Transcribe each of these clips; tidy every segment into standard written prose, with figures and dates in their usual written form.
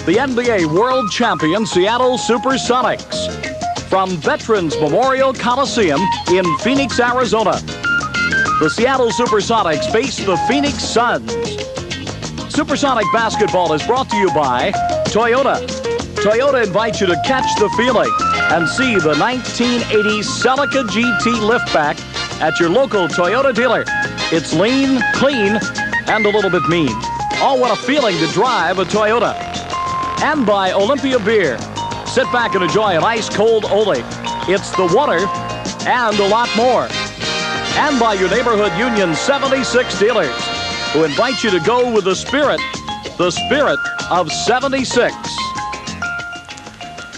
the NBA World Champion Seattle SuperSonics. From Veterans Memorial Coliseum in Phoenix, Arizona, the Seattle SuperSonics face the Phoenix Suns. Supersonic basketball is brought to you by Toyota. Toyota invites you to catch the feeling and see the 1980 Celica GT liftback at your local Toyota dealer. It's lean, clean, and a little bit mean. Oh, what a feeling to drive a Toyota. And by Olympia Beer. Sit back and enjoy an ice-cold Ole. It's the water and a lot more. And by your neighborhood Union 76 dealers, who invite you to go with the spirit of 76.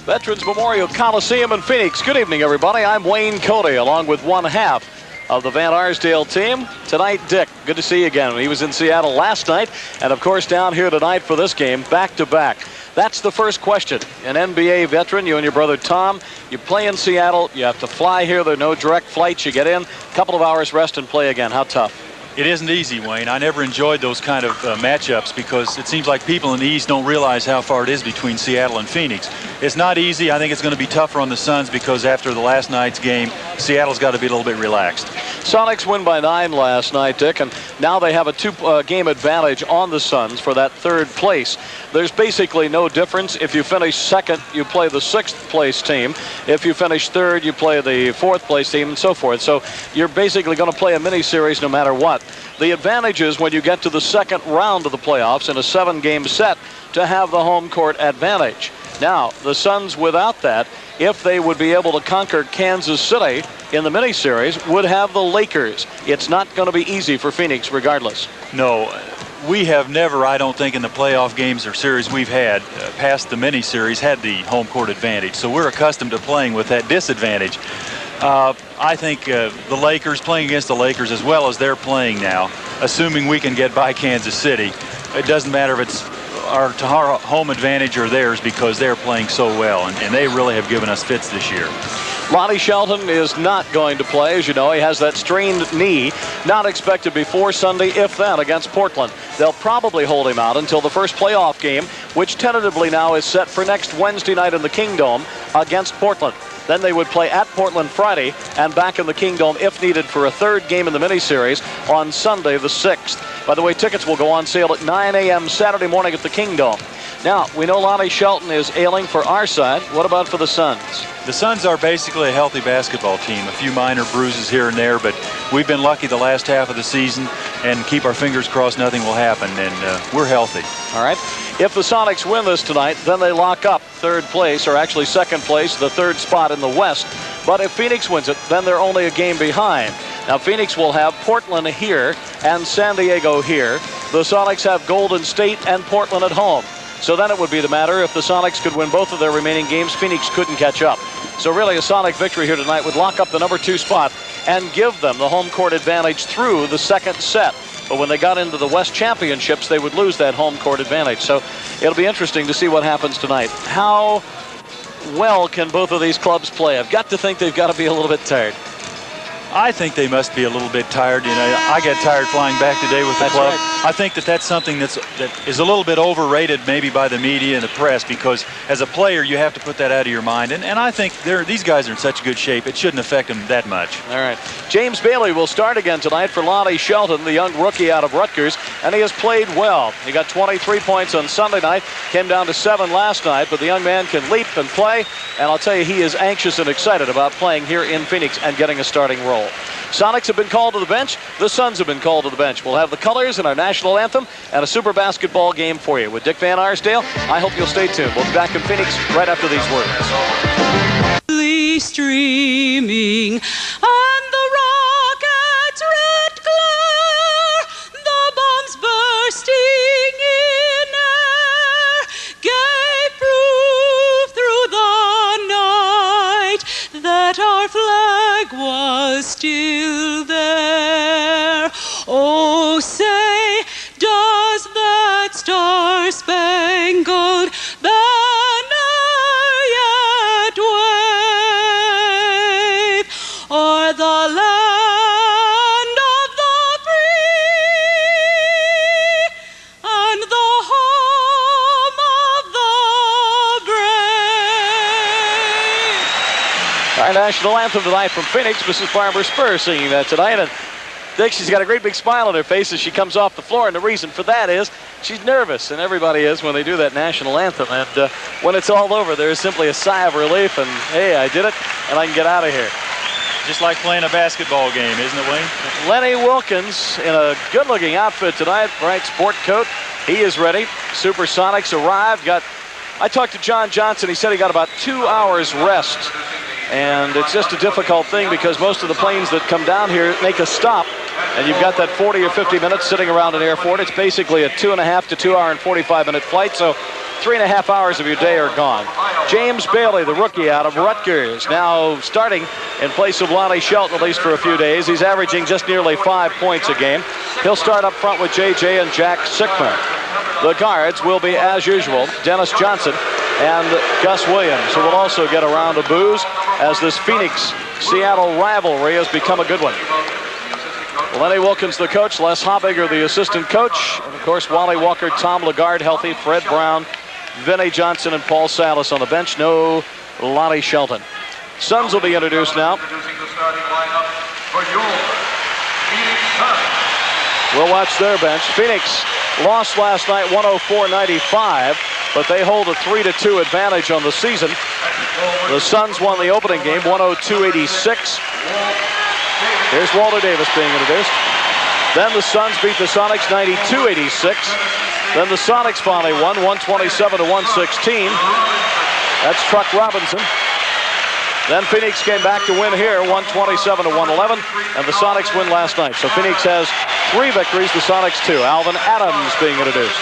Veterans Memorial Coliseum in Phoenix. Good evening, everybody. I'm Wayne Cody, along with one half of the Van Arsdale team. Tonight, Dick, good to see you again. He was in Seattle last night, and of course down here tonight for this game, back-to-back. That's the first question. An NBA veteran, you and your brother Tom, you play in Seattle, you have to fly here, there are no direct flights, you get in, a couple of hours rest and play again. How tough? It isn't easy, Wayne. I never enjoyed those kind of matchups because it seems like people in the East don't realize how far it is between Seattle and Phoenix. It's not easy. I think it's going to be tougher on the Suns because after the last night's game, Seattle's got to be a little bit relaxed. Sonics win by 9 last night, Dick, and now they have a 2-game advantage on the Suns for that third place. There's basically no difference. If you finish second, you play the 6th place team. If you finish third, you play the 4th place team, and so forth. So you're basically going to play a mini-series no matter what. The advantage is when you get to the second round of the playoffs in a 7-game set to have the home court advantage. Now, the Suns without that, if they would be able to conquer Kansas City in the miniseries, would have the Lakers. It's not going to be easy for Phoenix regardless. No, we have never, I don't think, in the playoff games or series we've had, past the miniseries, had the home court advantage. So we're accustomed to playing with that disadvantage. I think the Lakers, playing against the Lakers as well as they're playing now, assuming we can get by Kansas City, it doesn't matter if it's our home advantage or theirs because they're playing so well, and they really have given us fits this year. Lonnie Shelton is not going to play. As you know, he has that strained knee, not expected before Sunday, if then, against Portland. They'll probably hold him out until the first playoff game, which tentatively now is set for next Wednesday night in the Kingdome against Portland. Then they would play at Portland Friday and back in the Kingdome if needed for a third game in the miniseries on Sunday the 6th. By the way, tickets will go on sale at 9 a.m. Saturday morning at the Kingdome. Now, we know Lonnie Shelton is ailing for our side. What about for the Suns? The Suns are basically a healthy basketball team. A few minor bruises here and there, but we've been lucky the last half of the season and keep our fingers crossed nothing will happen, and we're healthy. All right. If the Sonics win this tonight, then they lock up third place, or actually second place, the third spot in the West. But if Phoenix wins it, then they're only a game behind. Now, Phoenix will have Portland here and San Diego here. The Sonics have Golden State and Portland at home. So then it would be the matter if the Sonics could win both of their remaining games, Phoenix couldn't catch up. So really a Sonic victory here tonight would lock up the number 2 spot and give them the home court advantage through the second set. But when they got into the West Championships, they would lose that home court advantage. So it'll be interesting to see what happens tonight. How well can both of these clubs play? I've got to think they've got to be a little bit tired. I think they must be a little bit tired. You know, I got tired flying back today with the club. Right. I think that's something that is a little bit overrated maybe by the media and the press, because as a player you have to put that out of your mind. And I think these guys are in such good shape it shouldn't affect them that much. All right. James Bailey will start again tonight for Lonnie Shelton, the young rookie out of Rutgers, and he has played well. He got 23 points on Sunday night, came down to 7 last night, but the young man can leap and play, and I'll tell you, he is anxious and excited about playing here in Phoenix and getting a starting role. Sonics have been called to the bench. The Suns have been called to the bench. We'll have the colors and our national anthem and a super basketball game for you. With Dick Van Arsdale, I hope you'll stay tuned. We'll be back in Phoenix right after these words. Streaming on the rocket's red glare, the bombs bursting in air gave proof through the night that our flag was still there. Oh, say, does that star-spangled banner yet wave o'er the land of the free and the home of the Our national anthem tonight from Phoenix. Mrs. Barbara Spur singing that tonight. And Dick, she's got a great big smile on her face as she comes off the floor. And the reason for that is she's nervous. And everybody is when they do that national anthem. And when it's all over, there is simply a sigh of relief. And, hey, I did it, and I can get out of here. Just like playing a basketball game, isn't it, Wayne? Lenny Wilkins in a good-looking outfit tonight. Bright sport coat. He is ready. SuperSonics arrived. I talked to John Johnson. He said he got about 2 hours rest. And it's just a difficult thing because most of the planes that come down here make a stop. And you've got that 40 or 50 minutes sitting around an airport. It's basically a 2.5 to 2 hour and 45-minute flight. So 3.5 hours of your day are gone. James Bailey, the rookie out of Rutgers, now starting in place of Lonnie Shelton, at least for a few days. He's averaging just nearly 5 points a game. He'll start up front with J.J. and Jack Sikma. The guards will be, as usual, Dennis Johnson and Gus Williams, who will also get a round of Buse as this Phoenix-Seattle rivalry has become a good one. Lenny Wilkins, the coach, Les Hobbiger, the assistant coach, and of course, Wally Walker, Tom Lagarde healthy, Fred Brown, Vinnie Johnson, and Paul Salas on the bench. No Lonnie Shelton. Suns will be introduced now. We'll watch their bench. Phoenix lost last night 104-95, but they hold a 3-2 advantage on the season. The Suns won the opening game 102-86. Here's Walter Davis being introduced. Then the Suns beat the Sonics 92-86. Then the Sonics finally won 127-116. That's Truck Robinson. Then Phoenix came back to win here 127-111, and the Sonics win last night. So Phoenix has 3 victories, the Sonics 2. Alvan Adams being introduced.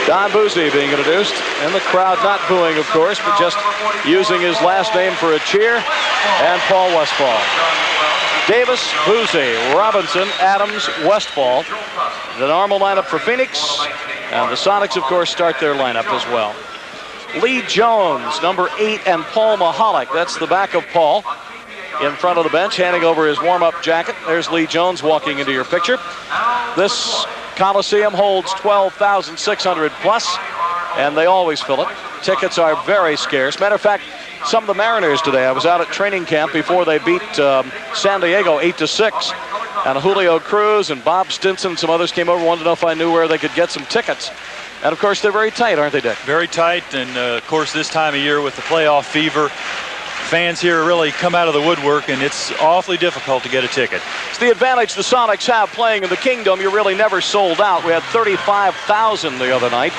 Don Buse being introduced, and the crowd not booing, of course, but just using his last name for a cheer, and Paul Westphal. Davis, Buse, Robinson, Adams, Westphal. The normal lineup for Phoenix, and the Sonics, of course, start their lineup as well. Lee Jones, number 8, and Paul Mahalik. That's the back of Paul in front of the bench, handing over his warm-up jacket. There's Lee Jones walking into your picture. This Coliseum holds 12,600 plus, and they always fill it. Tickets are very scarce. Matter of fact, some of the Mariners today, I was out at training camp before they beat San Diego 8-6, and Julio Cruz and Bob Stinson, some others came over, wanted to know if I knew where they could get some tickets. And of course, they're very tight, aren't they, Dick? Very tight, and of course, this time of year with the playoff fever, fans here really come out of the woodwork, and it's awfully difficult to get a ticket. It's the advantage the Sonics have playing in the Kingdom. You're really never sold out. We had 35,000 the other night,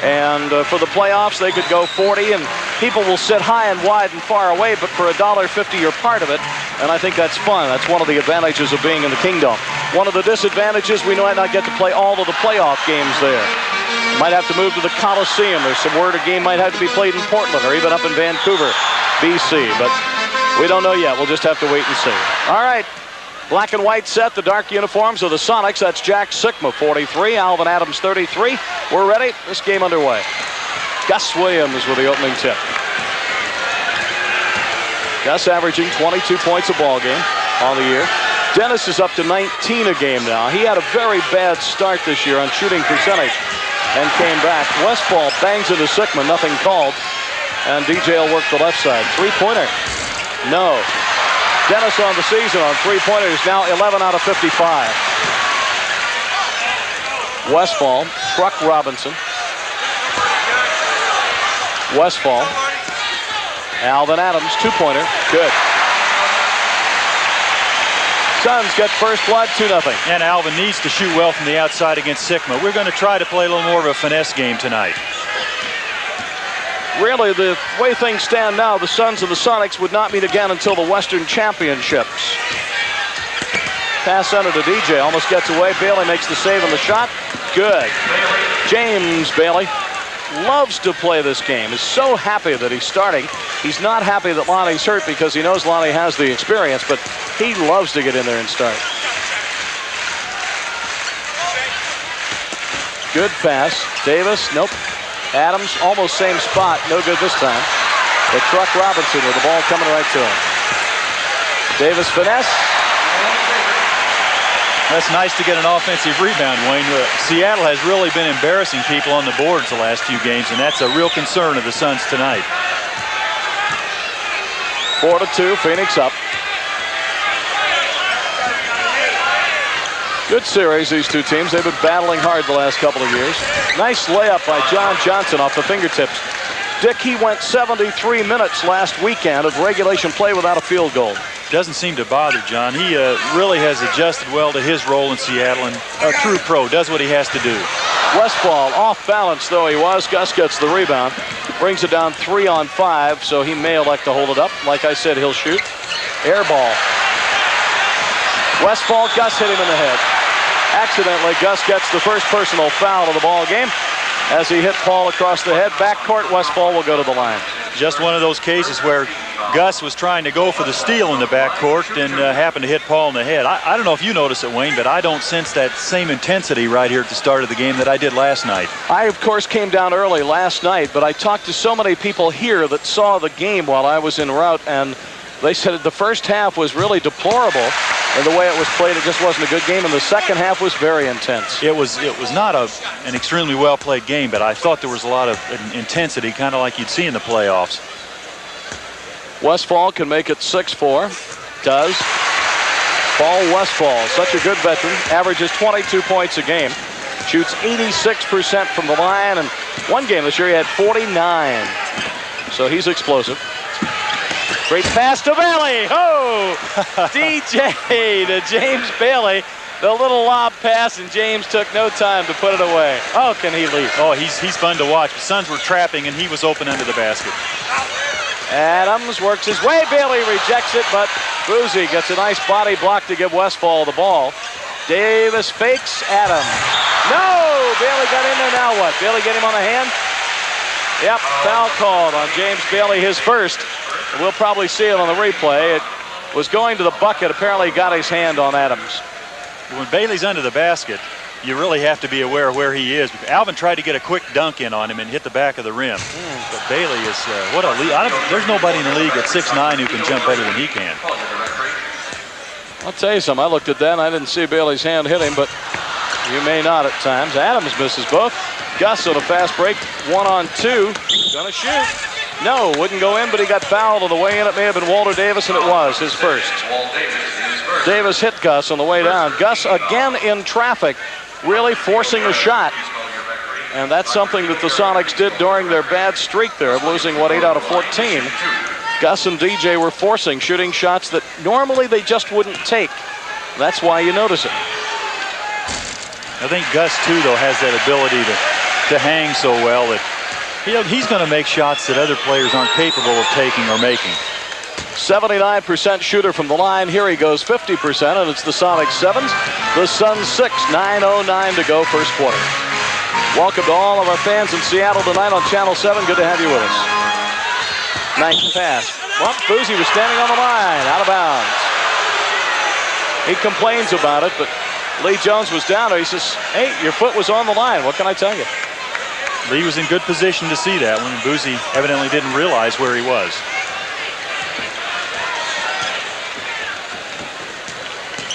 and for the playoffs, they could go 40, and people will sit high and wide and far away, but for $1.50, you're part of it, and I think that's fun. That's one of the advantages of being in the Kingdom. One of the disadvantages, we might not get to play all of the playoff games there. Might have to move to the Coliseum. There's some word a game might have to be played in Portland or even up in Vancouver, BC, but we don't know yet. We'll just have to wait and see. All right, black and white set, the dark uniforms of the Sonics. That's Jack Sikma, 43, Alvan Adams, 33. We're ready. This game underway. Gus Williams with the opening tip. Gus averaging 22 points a ball game on the year. Dennis is up to 19 a game now. He had a very bad start this year on shooting percentage and came back. Westphal bangs into Sikma, nothing called. And DJ will work the left side. Three-pointer. No. Dennis on the season on three-pointers, now 11 out of 55. Westphal, Truck Robinson. Westphal. Alvan Adams, two-pointer. Good. Suns get first blood, 2-0. And Alvan needs to shoot well from the outside against Sikma. We're going to try to play a little more of a finesse game tonight. Really, the way things stand now, the Suns and the Sonics would not meet again until the Western Championships. Pass center to DJ, almost gets away. Bailey makes the save on the shot. Good. James Bailey loves to play this game. Is so happy that he's starting. He's not happy that Lonnie's hurt because he knows Lonnie has the experience, but he loves to get in there and start. Good pass. Davis, nope. Adams, almost same spot. No good this time. But Truck Robinson with the ball coming right to him. Davis finesse. That's nice to get an offensive rebound, Wayne. Seattle has really been embarrassing people on the boards the last few games, and that's a real concern of the Suns tonight. 4-2, Phoenix up. Good series, these two teams. They've been battling hard the last couple of years. Nice layup by John Johnson off the fingertips. Dick, he went 73 minutes last weekend of regulation play without a field goal. Doesn't seem to bother John. He really has adjusted well to his role in Seattle, and a true pro, does what he has to do. Westphal, off balance though he was. Gus gets the rebound. Brings it down 3 on 5, so he may elect to hold it up. Like I said, he'll shoot. Air ball. Westphal, Gus hit him in the head. Accidentally, Gus gets the first personal foul of the ball game as he hit Paul across the head. Backcourt, Westphal will go to the line. Just one of those cases where Gus was trying to go for the steal in the backcourt and happened to hit Paul in the head. I don't know if you noticed it, Wayne, but I don't sense that same intensity right here at the start of the game that I did last night. I, of course, came down early last night, but I talked to so many people here that saw the game while I was en route, and they said the first half was really deplorable in the way it was played. It just wasn't a good game, and the second half was very intense. It was not an extremely well-played game, but I thought there was a lot of intensity, kind of like you'd see in the playoffs. Westphal can make it 6-4. Does. Paul Westphal, such a good veteran, averages 22 points a game. Shoots 86% from the line, and one game this year he had 49. So he's explosive. Great pass to Bailey. Oh! DJ to James Bailey. The little lob pass, and James took no time to put it away. Oh, can he leap? Oh, he's fun to watch. The Suns were trapping, and he was open under the basket. Adams works his way. Bailey rejects it, but Buse gets a nice body block to give Westphal the ball. Davis fakes Adams. No! Bailey got in there. Now what? Bailey get him on the hand? Yep, foul called on James Bailey, his first. We'll probably see it on the replay. It was going to the bucket. Apparently got his hand on Adams. When Bailey's under the basket, you really have to be aware of where he is. Alvan tried to get a quick dunk in on him and hit the back of the rim. But Bailey is, what a lead. There's nobody in the league at 6'9" who can jump better than he can. I'll tell you something. I looked at that and I didn't see Bailey's hand hit him, but you may not at times. Adams misses both. Gus on a fast break. 1-on-2. Gonna shoot. No, wouldn't go in, but he got fouled on the way in. It may have been Walter Davis, and it was his first. Davis hit Gus on the way down. Gus again in traffic, really forcing a shot. And that's something that the Sonics did during their bad streak there of losing, 8 out of 14. Gus and DJ were forcing, shooting shots that normally they just wouldn't take. That's why you notice it. I think Gus, too, though, has that ability to hang so well that he's going to make shots that other players aren't capable of taking or making. 79% shooter from the line. Here he goes 50%, and it's the Sonics 7s. The Suns 6. 9:09 to go, first quarter. Welcome to all of our fans in Seattle tonight on Channel 7. Good to have you with us. Nice pass. Well, Buse was standing on the line, out of bounds. He complains about it, but Lee Jones was down there. He says, hey, your foot was on the line. What can I tell you? Lee was in good position to see that when Buse evidently didn't realize where he was.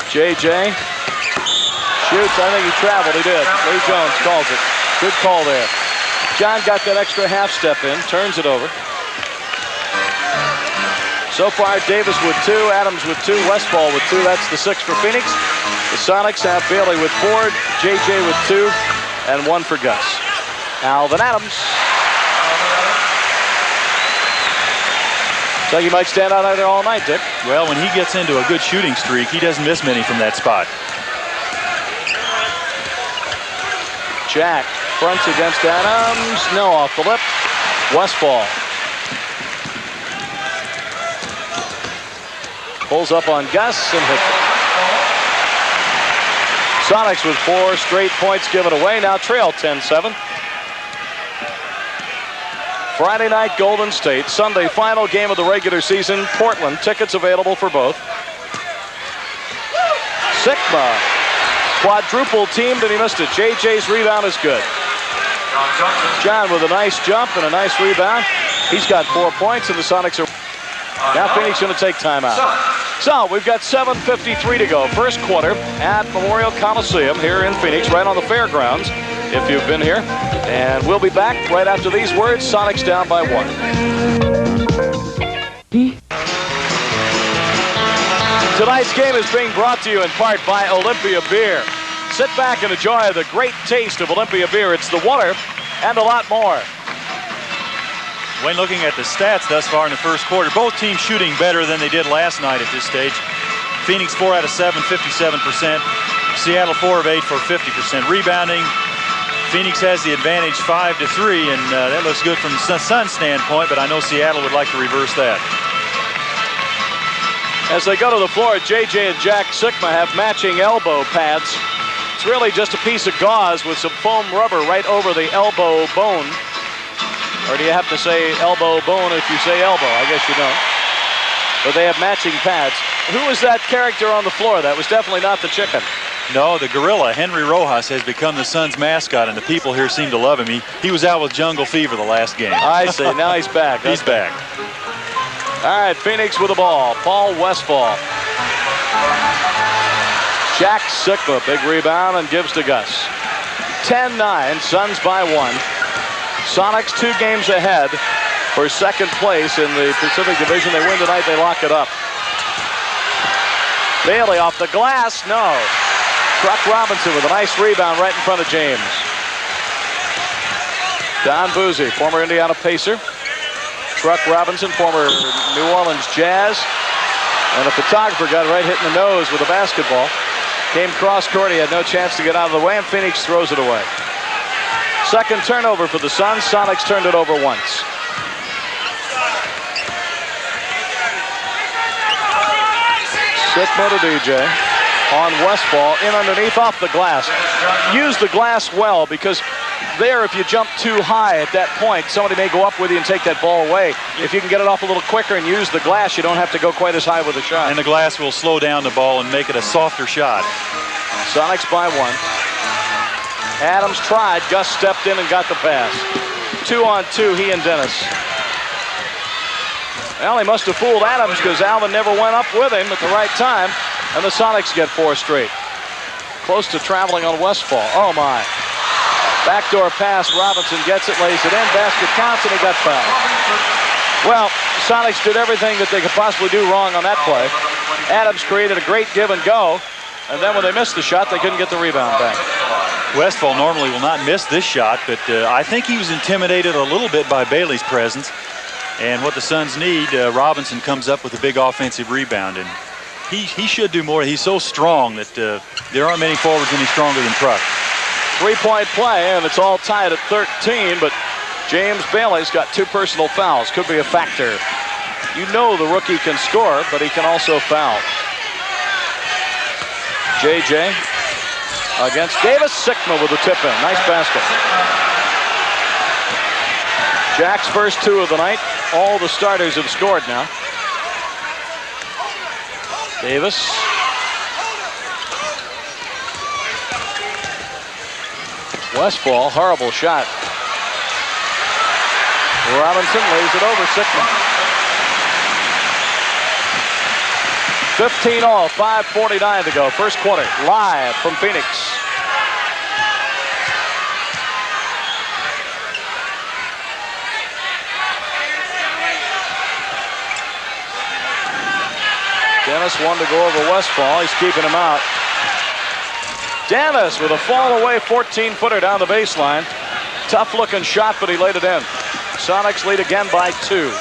JJ shoots. I think he traveled. He did. Lee Jones calls it. Good call there. John got that extra half step in. Turns it over. So far, Davis with 2, Adams with 2, Westphal with 2. That's the 6 for Phoenix. The Sonics have Bailey with 4, JJ with 2, and 1 for Gus. Alvan Adams. So you might stand out there all night, Dick. Well, when he gets into a good shooting streak, he doesn't miss many from that spot. Jack fronts against Adams. No, off the lip. Westphal pulls up on Gus and hits it. Sonics with 4 straight points given away. Now trail 10-7. Friday night, Golden State. Sunday, final game of the regular season. Portland. Tickets available for both. Sikma quadruple teamed and he missed it. JJ's rebound is good. John with a nice jump and a nice rebound. He's got 4 points, and the Sonics are now Phoenix going to take timeout. So we've got 7:53 to go. First quarter at Memorial Coliseum here in Phoenix, right on the fairgrounds, if you've been here. And we'll be back right after these words. Sonics down by 1. Tonight's game is being brought to you in part by Olympia Beer. Sit back and enjoy the great taste of Olympia Beer. It's the water and a lot more. When looking at the stats thus far in the first quarter, both teams shooting better than they did last night at this stage. Phoenix 4 out of 7, 57%. Seattle 4 of 8 for 50%. Rebounding, Phoenix has the advantage 5 to 3, and that looks good from the Suns' standpoint, but I know Seattle would like to reverse that. As they go to the floor, JJ and Jack Sikma have matching elbow pads. It's really just a piece of gauze with some foam rubber right over the elbow bone. Or do you have to say elbow bone if you say elbow? I guess you don't. But they have matching pads. Who is that character on the floor? That was definitely not the chicken. No, the gorilla, Henry Rojas, has become the Suns' mascot, and the people here seem to love him. He was out with jungle fever the last game. I see. Now he's back. He's back. All right, Phoenix with the ball. Paul Westphal. Jack Sikma, big rebound, and gives to Gus. 10-9, Suns by 1. Sonics 2 games ahead for second place in the Pacific Division. They win tonight, they lock it up. Bailey off the glass, no. Truck Robinson with a nice rebound right in front of James. Don Buse, former Indiana Pacer. Truck Robinson, former New Orleans Jazz. And a photographer got right hit in the nose with a basketball. Came cross court, he had no chance to get out of the way, and Phoenix throws it away. Second turnover for the Suns. Sonics turned it over once. Sikma to DJ. On Westphal, in underneath, off the glass. Use the glass well, because there, if you jump too high at that point, somebody may go up with you and take that ball away. If you can get it off a little quicker and use the glass, you don't have to go quite as high with the shot. And the glass will slow down the ball and make it a softer shot. Sonics by 1. Adams tried. Gus stepped in and got the pass. 2-on-2, he and Dennis. Well, he must have fooled Adams, because Alvan never went up with him at the right time. And the Sonics get 4 straight. Close to traveling on Westphal. Oh, my. Backdoor pass. Robinson gets it, lays it in. Basket counts, and he got fouled. Well, Sonics did everything that they could possibly do wrong on that play. Adams created a great give and go. And then when they missed the shot, they couldn't get the rebound back. Westphal normally will not miss this shot, but I think he was intimidated a little bit by Bailey's presence. And what the Suns need, Robinson comes up with a big offensive rebound. And he should do more. He's so strong that there aren't many forwards any stronger than Truck. 3-point play, and it's all tied at 13, but James Bailey's got 2 personal fouls. Could be a factor. You know the rookie can score, but he can also foul. JJ against Davis. Sikma with a tip-in. Nice basket. Jack's first 2 of the night. All the starters have scored now. Davis. Westphal, horrible shot. Robinson lays it over Sikma. 15 all, 5:49 to go. First quarter, live from Phoenix. Dennis wanted to go over Westphal. He's keeping him out. Dennis with a fall away 14-footer down the baseline. Tough looking shot, but he laid it in. Sonics lead again by 2.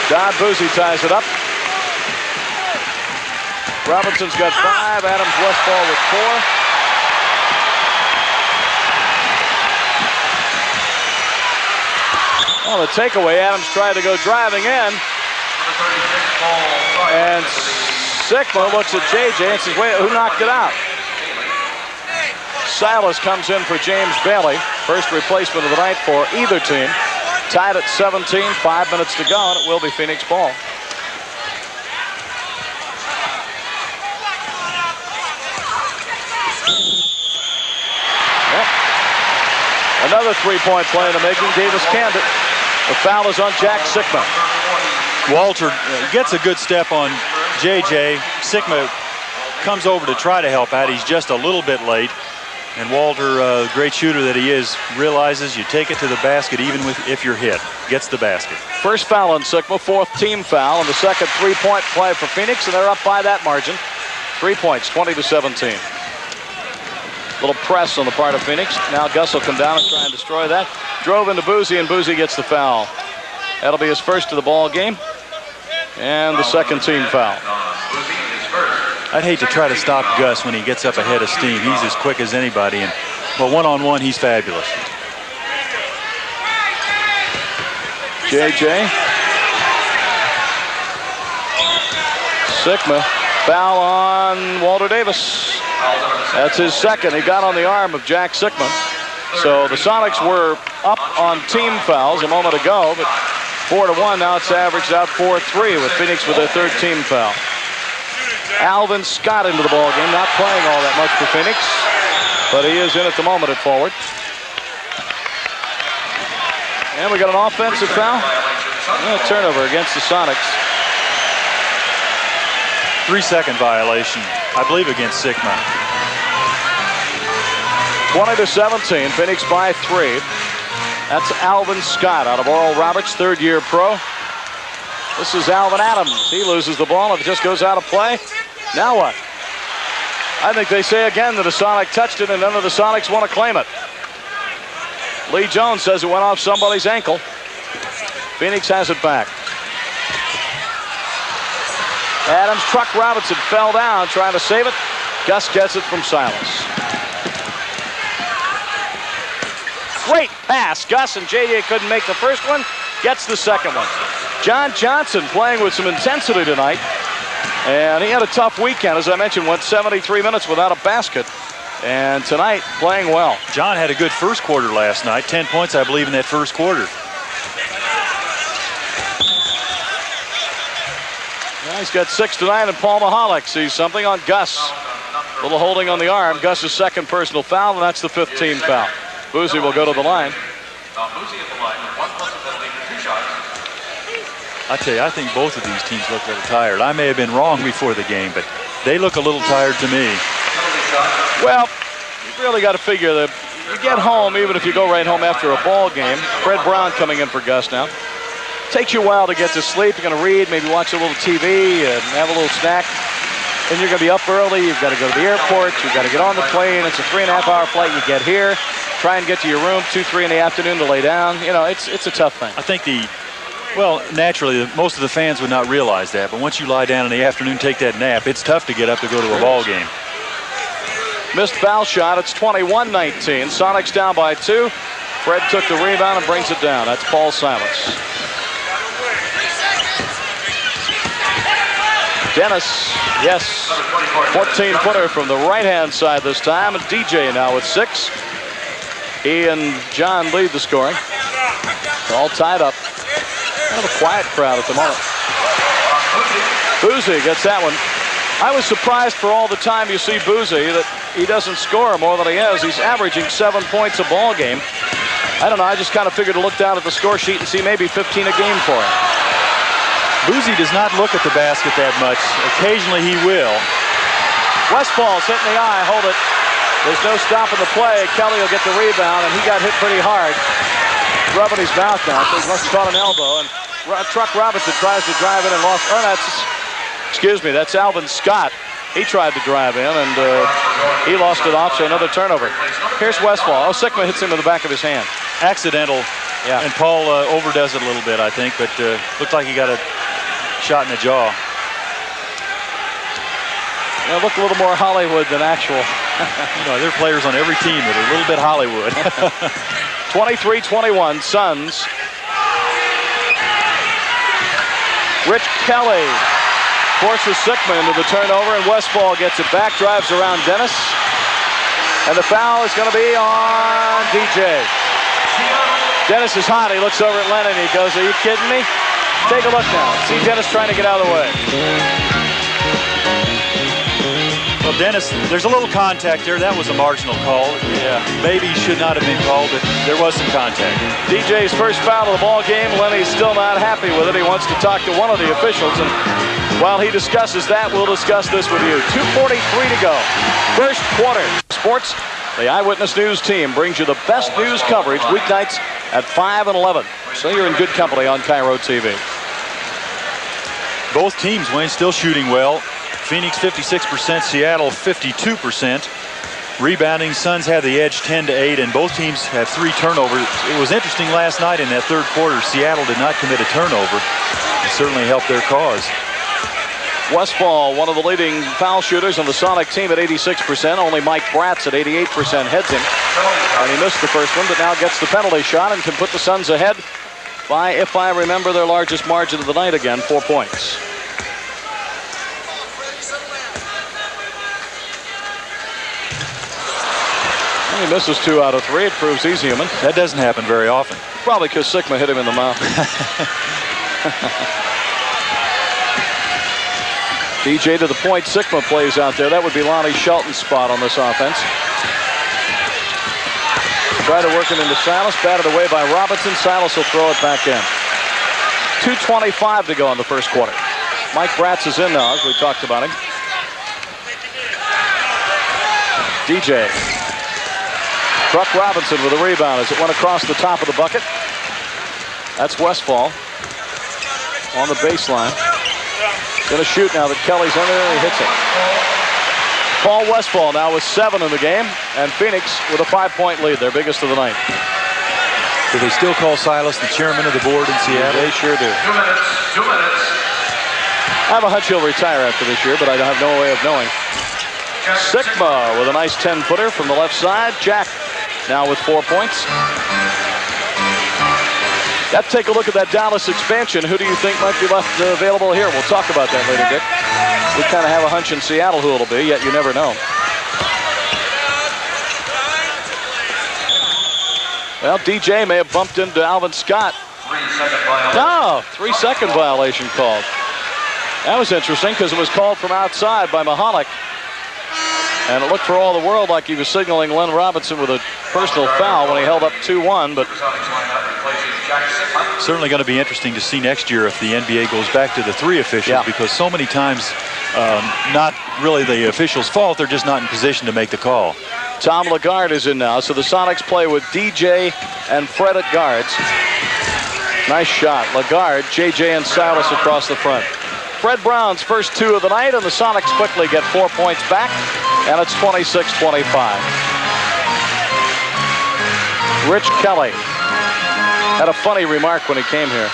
Don Buse ties it up. Robinson's got 5. Adams Westphal with 4. Well, the takeaway, Adams tried to go driving in. And Sikma looks at JJ and says, wait, who knocked it out? Silas comes in for James Bailey. First replacement of the night for either team. Tied at 17, 5 minutes to go, and it will be Phoenix ball. Yep. Another 3-point play in the making. Davis canned it. The foul is on Jack Sikma. Walter gets a good step on JJ. Sikma comes over to try to help out. He's just a little bit late. And Walter, great shooter that he is, realizes you take it to the basket even if you're hit. Gets the basket. First foul on Sikma, fourth team foul, and the second three-point play for Phoenix, and they're up by that margin. 3 points, 20-17. Little press on the part of Phoenix. Now Gus will come down and try and destroy that. Drove into Buse, and Buse gets the foul. That'll be his first of the ball game, and the second team foul. I'd hate to try to stop Gus when he gets up ahead of steam. He's as quick as anybody, and but one-on-one, he's fabulous. JJ. Sikma. Foul on Walter Davis. That's his second. He got on the arm of Jack Sikma. So the Sonics were up on team fouls a moment ago, but 4-1. Now it's averaged out 4-3 with Phoenix with their third team foul. Alvan Scott into the ball game, not playing all that much for Phoenix, but he is in at the moment at forward. And we got an offensive foul. And a turnover against the Sonics. 3-second violation, I believe, against Sikma. 20-17, Phoenix by 3. That's Alvan Scott out of Oral Roberts, third-year pro. This is Alvin Adams. He loses the ball. If it just goes out of play, now what? I think they say again that a Sonic touched it and none of the Sonics want to claim it. Lee Jones says it went off somebody's ankle. Phoenix has it back. Adams truck Robinson, fell down trying to save it. Gus gets it from Silas. Great pass. Gus and JJ couldn't make the first one. Gets the second one. John Johnson playing with some intensity tonight. And he had a tough weekend. As I mentioned, went 73 minutes without a basket. And tonight, playing well. John had a good first quarter last night. 10 points, I believe, in that first quarter. Well, he's got 6 tonight, and Paul Mahalik sees something on Gus. A little holding on the arm. Gus's second personal foul, and that's the 5th team foul. Buse will go to the line. I tell you, I think both of these teams look a little tired. I may have been wrong before the game, but they look a little tired to me. Well, you've really got to figure that you get home, even if you go right home after a ball game. Fred Brown coming in for Gus now. Takes you a while to get to sleep. You're going to read, maybe watch a little TV, and have a little snack. Then you're going to be up early. You've got to go to the airport. You've got to get on the plane. It's a 3.5-hour flight. You get here, try and get to your room 2, 3 in the afternoon to lay down. You know, it's a tough thing. I think well, naturally, most of the fans would not realize that. But once you lie down in the afternoon, take that nap, it's tough to get up to go to a ball game. Missed foul shot. It's 21-19. Sonics down by 2. Fred took the rebound and brings it down. That's Paul Silas. Dennis, yes, 14-footer from the right-hand side this time. And DJ now with 6. He and John lead the scoring. They're all tied up. Kind of a quiet crowd at the moment. Buse gets that one. I was surprised for all the time you see Buse that he doesn't score more than he has. He's averaging 7 points a ball game. I don't know, I just kind of figured to look down at the score sheet and see maybe 15 a game for him. Buse does not look at the basket that much. Occasionally he will. Westphal hitting the eye, hold it. There's no stopping the play. Kelly will get the rebound, and he got hit pretty hard. Rubbing his mouth now, so he must have caught an elbow. And Truck Robinson tries to drive in and lost. Oh, that's Alvan Scott. He tried to drive in, and he lost it off, so another turnover. Here's Westphal. Oh, Sikma hits him in the back of his hand. Accidental. Yeah. And Paul overdoes it a little bit, I think, but looked like he got a shot in the jaw. Yeah, look a little more Hollywood than actual. You know, there are players on every team that are a little bit Hollywood. 23-21, Suns. Rich Kelly forces Sikma into the turnover, and Westphal gets it back, drives around Dennis. And the foul is going to be on DJ. Dennis is hot. He looks over at Lennon. He goes, "Are you kidding me?" Take a look now. See Dennis trying to get out of the way. Well, Dennis, there's a little contact there. That was a marginal call. Yeah, maybe should not have been called, but there was some contact. DJ's first foul of the ball game. Lenny's still not happy with it. He wants to talk to one of the officials, and while he discusses that, we'll discuss this with you. 2:43 to go. First quarter. Sports, The Eyewitness News team brings you the best news coverage weeknights at 5 and 11. So you're in good company on Cairo TV. Both teams, Wayne, still shooting well. Phoenix 56%, Seattle 52%. Rebounding, Suns have the edge 10-8, and both teams have 3 turnovers. It was interesting last night in that third quarter. Seattle did not commit a turnover. It certainly helped their cause. Westphal, one of the leading foul shooters on the Sonic team at 86%. Only Mike Bratz at 88% heads him. And he missed the first one, but now gets the penalty shot and can put the Suns ahead by, if I remember, their largest margin of the night again, 4 points. He misses 2 out of 3. It proves he's human. That doesn't happen very often. Probably because Sikma hit him in the mouth. DJ to the point. Sikma plays out there. That would be Lonnie Shelton's spot on this offense. Try to work it into Silas. Batted away by Robinson. Silas will throw it back in. 2:25 to go in the first quarter. Mike Bratz is in now, as we talked about him. DJ. Truck Robinson with a rebound as it went across the top of the bucket. That's Westphal on the baseline. Going to shoot now that Kelly's under there, and he hits it. Paul Westphal now with 7 in the game, and Phoenix with a 5-point lead, their biggest of the night. Do they still call Silas the chairman of the board in Seattle? They sure do. 2 minutes. 2 minutes. I have a hunch he'll retire after this year, but I have no way of knowing. Sikma with a nice 10-footer from the left side. Jack now with 4 points. Let's take a look at that Dallas expansion. Who do you think might be left available here? We'll talk about that later, Dick. We kind of have a hunch in Seattle who it'll be, yet you never know. Well, DJ may have bumped into Alvan Scott. 3-second violation. No, 3-second violation called. That was interesting because it was called from outside by Mahalik. And it looked for all the world like he was signaling Len Robinson with a personal foul when he held up 2-1, but certainly going to be interesting to see next year if the NBA goes back to the 3 officials, because so many times not really the officials' fault, they're just not in position to make the call. Tom Lagarde is in now, so the Sonics play with DJ and Fred at guards. Nice shot. Lagarde, JJ, and Silas across the front. Fred Brown's first 2 of the night, and the Sonics quickly get 4 points back, and it's 26-25. Rich Kelly had a funny remark when he came here.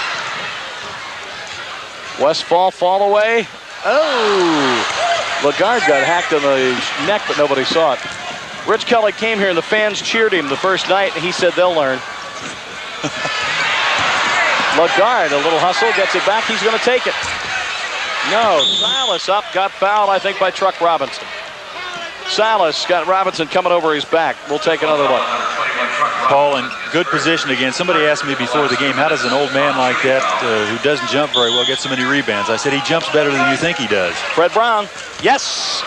Westphal fall away. Oh! Lagarde got hacked in the neck, but nobody saw it. Rich Kelly came here, and the fans cheered him the first night, and he said they'll learn. Lagarde, a little hustle, gets it back. He's going to take it. No, Silas up, got fouled, I think, by Truck Robinson. Silas got Robinson coming over his back. We'll take another look. Paul in good position again. Somebody asked me before the game, how does an old man like that, who doesn't jump very well, get so many rebounds? I said he jumps better than you think he does. Fred Brown, yes!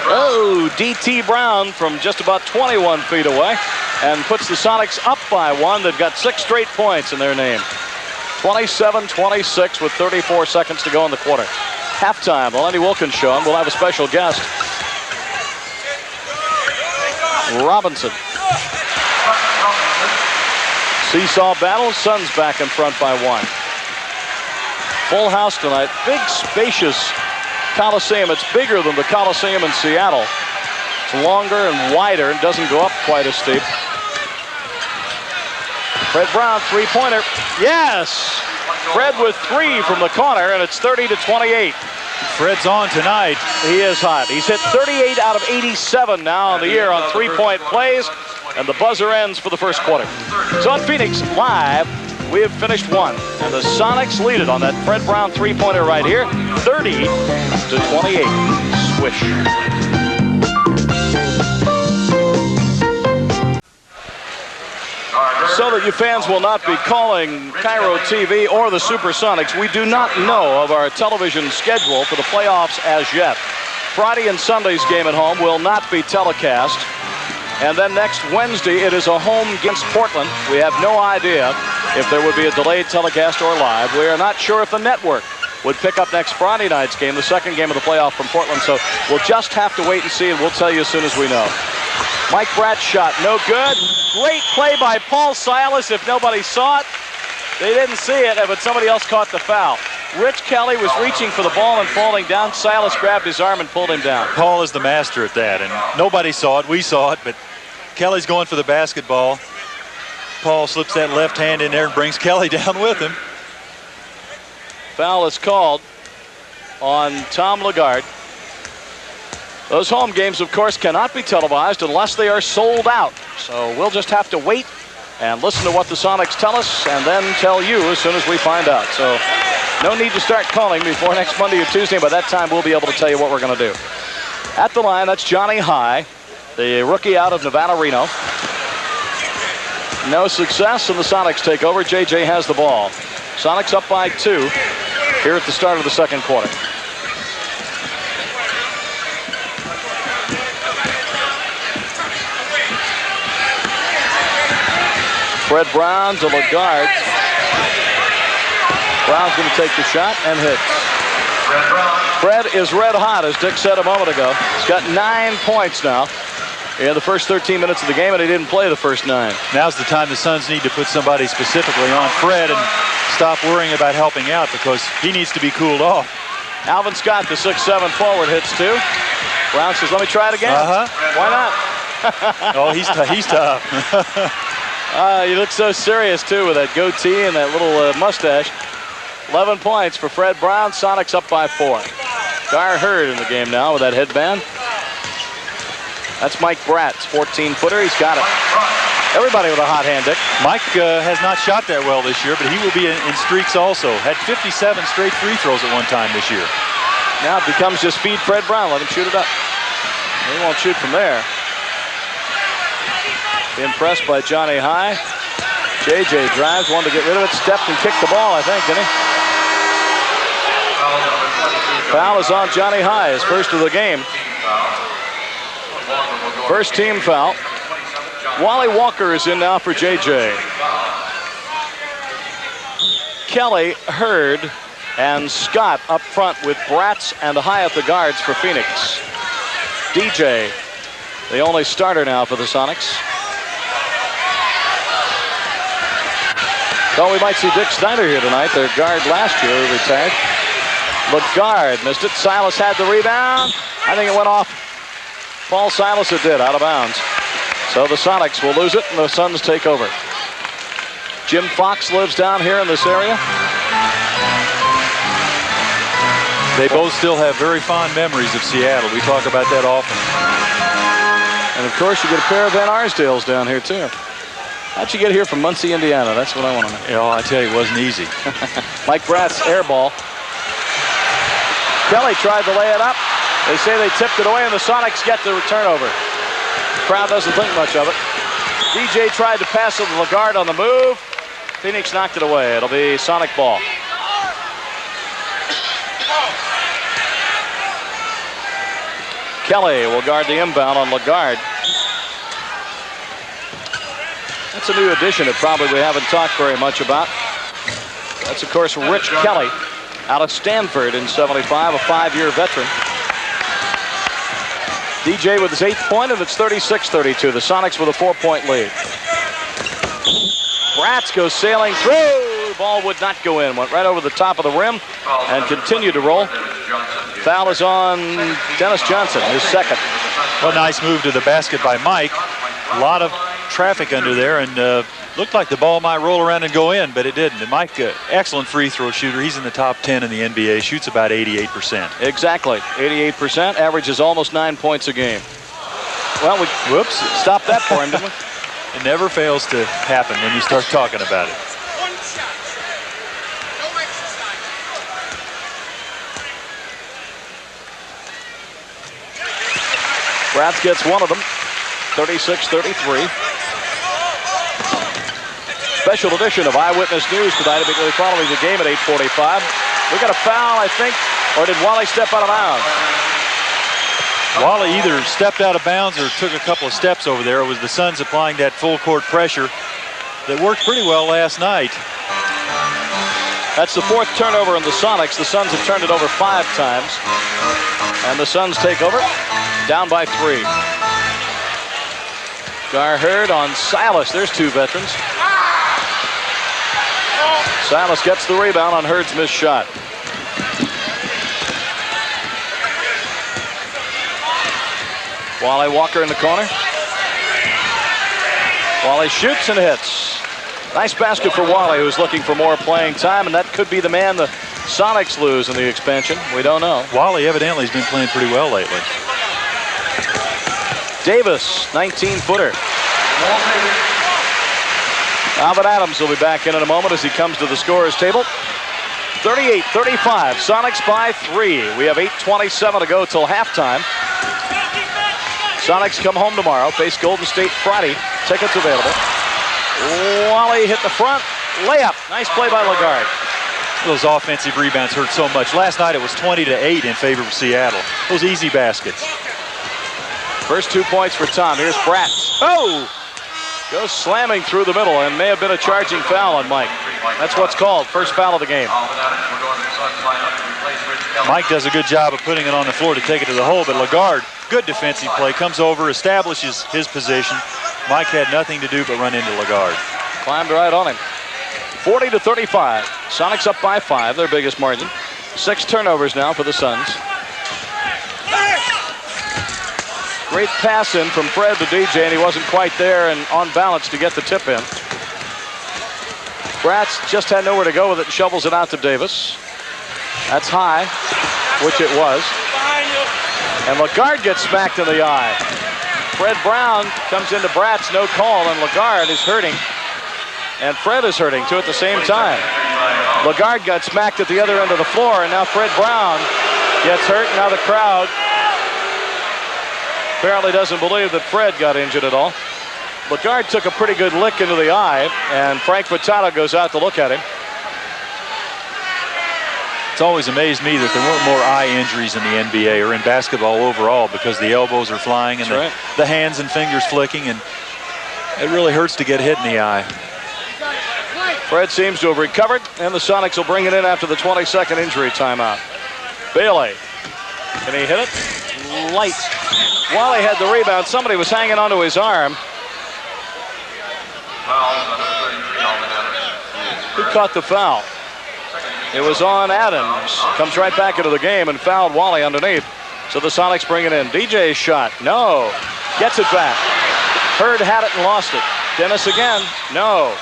Oh, D.T. Brown from just about 21 feet away and puts the Sonics up by 1. They've got 6 straight points in their name. 27-26 with 34 seconds to go in the quarter. Halftime, the Lenny Wilkins Show, and we'll have a special guest. Robinson. Seesaw battle, Suns back in front by 1. Full house tonight. Big, spacious Coliseum. It's bigger than the Coliseum in Seattle. It's longer and wider and doesn't go up quite as steep. Fred Brown, 3-pointer. Yes! Fred with 3 from the corner, and it's 30-28. Fred's on tonight. He is hot. He's hit 38 out of 87 now on the year on 3-point plays, and the buzzer ends for the first quarter. So on Phoenix Live, we have finished 1, and the Sonics lead it on that Fred Brown 3-pointer right here, 30-28. Swish. So that you fans will not be calling Cairo TV or the SuperSonics, we do not know of our television schedule for the playoffs as yet. Friday and Sunday's game at home will not be telecast. And then next Wednesday, it is a home against Portland. We have no idea if there would be a delayed telecast or live. We are not sure if the network would pick up next Friday night's game, the second game of the playoff from Portland. So we'll just have to wait and see, and we'll tell you as soon as we know. Mike Bratt's shot, no good. Great play by Paul Silas. If nobody saw it, they didn't see it, but somebody else caught the foul. Rich Kelly was reaching for the ball and falling down. Silas grabbed his arm and pulled him down. Paul is the master at that, and nobody saw it. We saw it, but Kelly's going for the basketball. Paul slips that left hand in there and brings Kelly down with him. Foul is called on Tom Lagarde. Those home games, of course, cannot be televised unless they are sold out. So we'll just have to wait and listen to what the Sonics tell us and then tell you as soon as we find out. So no need to start calling before next Monday or Tuesday. By that time, we'll be able to tell you what we're going to do. At the line, that's Johnny High, the rookie out of Nevada Reno. No success, and the Sonics take over. JJ has the ball. Sonics up by 2 here at the start of the second quarter. Fred Brown to Lagarde. Brown's going to take the shot and hits. Fred is red hot, as Dick said a moment ago. He's got 9 points now in the first 13 minutes of the game, and he didn't play the first 9. Now's the time the Suns need to put somebody specifically on Fred and stop worrying about helping out, because he needs to be cooled off. Alvan Scott, the 6'7" forward, hits 2. Brown says, let me try it again. Why not? Oh, he's tough. He looks so serious, too, with that goatee and that little mustache. 11 points for Fred Brown. Sonics up by 4. Gar Hurd in the game now with that headband. That's Mike Bratt's 14-footer. He's got it. Everybody with a hot hand, Dick. Mike has not shot that well this year, but he will be in streaks also. Had 57 straight free throws at one time this year. Now it becomes just feed Fred Brown. Let him shoot it up. He won't shoot from there. Impressed by Johnny High. JJ drives, wanted to get rid of it, stepped and kicked the ball, I think, didn't he? Foul is on Johnny High, his first of the game. First team foul. Wally Walker is in now for JJ. Kelly, Hurd, and Scott up front with Bratz and High at the guards for Phoenix. DJ, the only starter now for the Sonics. Thought we might see Dick Snyder here tonight. Their guard last year retired. Lagarde missed it. Silas had the rebound. I think it went off. Paul Silas it did, out of bounds. So the Sonics will lose it and the Suns take over. Jim Fox lives down here in this area. They both still have very fond memories of Seattle. We talk about that often. And of course you get a pair of Van Arsdales down here too. How'd you get here from Muncie, Indiana? That's what I want to know. You know, I tell you, it wasn't easy. Mike Bratt's air ball. Kelly tried to lay it up. They say they tipped it away, and the Sonics get the turnover. The crowd doesn't think much of it. DJ tried to pass it to Lagarde on the move. Phoenix knocked it away. It'll be Sonic ball. Kelly will guard the inbound on Lagarde. That's a new addition that probably we haven't talked very much about. That's, of course, Rich Kelly out of Stanford in '75, a 5-year veteran. DJ with his 8th point, and it's 36-32. The Sonics with a 4-point lead. Bratz goes sailing through. The ball would not go in. Went right over the top of the rim and continued to roll. Foul is on Dennis Johnson, his second. Well, nice move to the basket by Mike. A lot of traffic under there, and looked like the ball might roll around and go in, but it didn't. And Mike, excellent free throw shooter. He's in the top 10 in the NBA. Shoots about 88%. Exactly, 88%. Averages almost 9 points a game. Well, we stopped that for him, didn't we? It never fails to happen when you start talking about it. Bratz gets one of them, 36-33. Special edition of Eyewitness News tonight, immediately following the game at 8:45. We got a foul, I think, or did Wally step out of bounds? Wally either stepped out of bounds or took a couple of steps over there. It was the Suns applying that full court pressure that worked pretty well last night. That's the 4th turnover in the Sonics. The Suns have turned it over 5 times. And the Suns take over, down by 3. Scar Hurd on Silas. There's two veterans. Silas gets the rebound on Hurd's missed shot. Wally Walker in the corner. Wally shoots and hits. Nice basket for Wally, who's looking for more playing time, and that could be the man the Sonics lose in the expansion. We don't know. Wally evidently has been playing pretty well lately. Davis, 19-footer. Alvan Adams will be back in a moment as he comes to the scorer's table. 38-35, Sonics by 3. We have 8:27 to go till halftime. Sonics come home tomorrow, face Golden State Friday. Tickets available. Wally hit the front, layup. Nice play by Lagarde. Those offensive rebounds hurt so much. Last night it was 20-8 in favor of Seattle. Those easy baskets. First 2 points for Tom. Here's Bratz. Oh! Goes slamming through the middle and may have been a charging foul on Mike. That's what's called. First foul of the game. Mike does a good job of putting it on the floor to take it to the hole, but Lagarde, good defensive play, comes over, establishes his position. Mike had nothing to do but run into Lagarde. Climbed right on him. 40-35. Sonics up by 5, their biggest margin. 6 turnovers now for the Suns. Great pass in from Fred to DJ, and he wasn't quite there and on balance to get the tip in. Bratz just had nowhere to go with it and shovels it out to Davis. That's high, which it was. And Lagarde gets smacked in the eye. Fred Brown comes into Bratz, no call, and Lagarde is hurting. And Fred is hurting, too, at the same time. Lagarde got smacked at the other end of the floor, and now Fred Brown gets hurt. Now the crowd apparently doesn't believe that Fred got injured at all. Lagarde took a pretty good lick into the eye, and Frank Vitale goes out to look at him. It's always amazed me that there weren't more eye injuries in the NBA or in basketball overall, because the elbows are flying and the hands and fingers flicking, and it really hurts to get hit in the eye. Fred seems to have recovered, and the Sonics will bring it in after the 22nd injury timeout. Bailey, can he hit it? Light. Wally had the rebound. Somebody was hanging onto his arm. Who caught the foul? It was on Adams. Comes right back into the game and fouled Wally underneath. So the Sonics bring it in. DJ's shot. No. Gets it back. Hurd had it and lost it. Dennis again. No.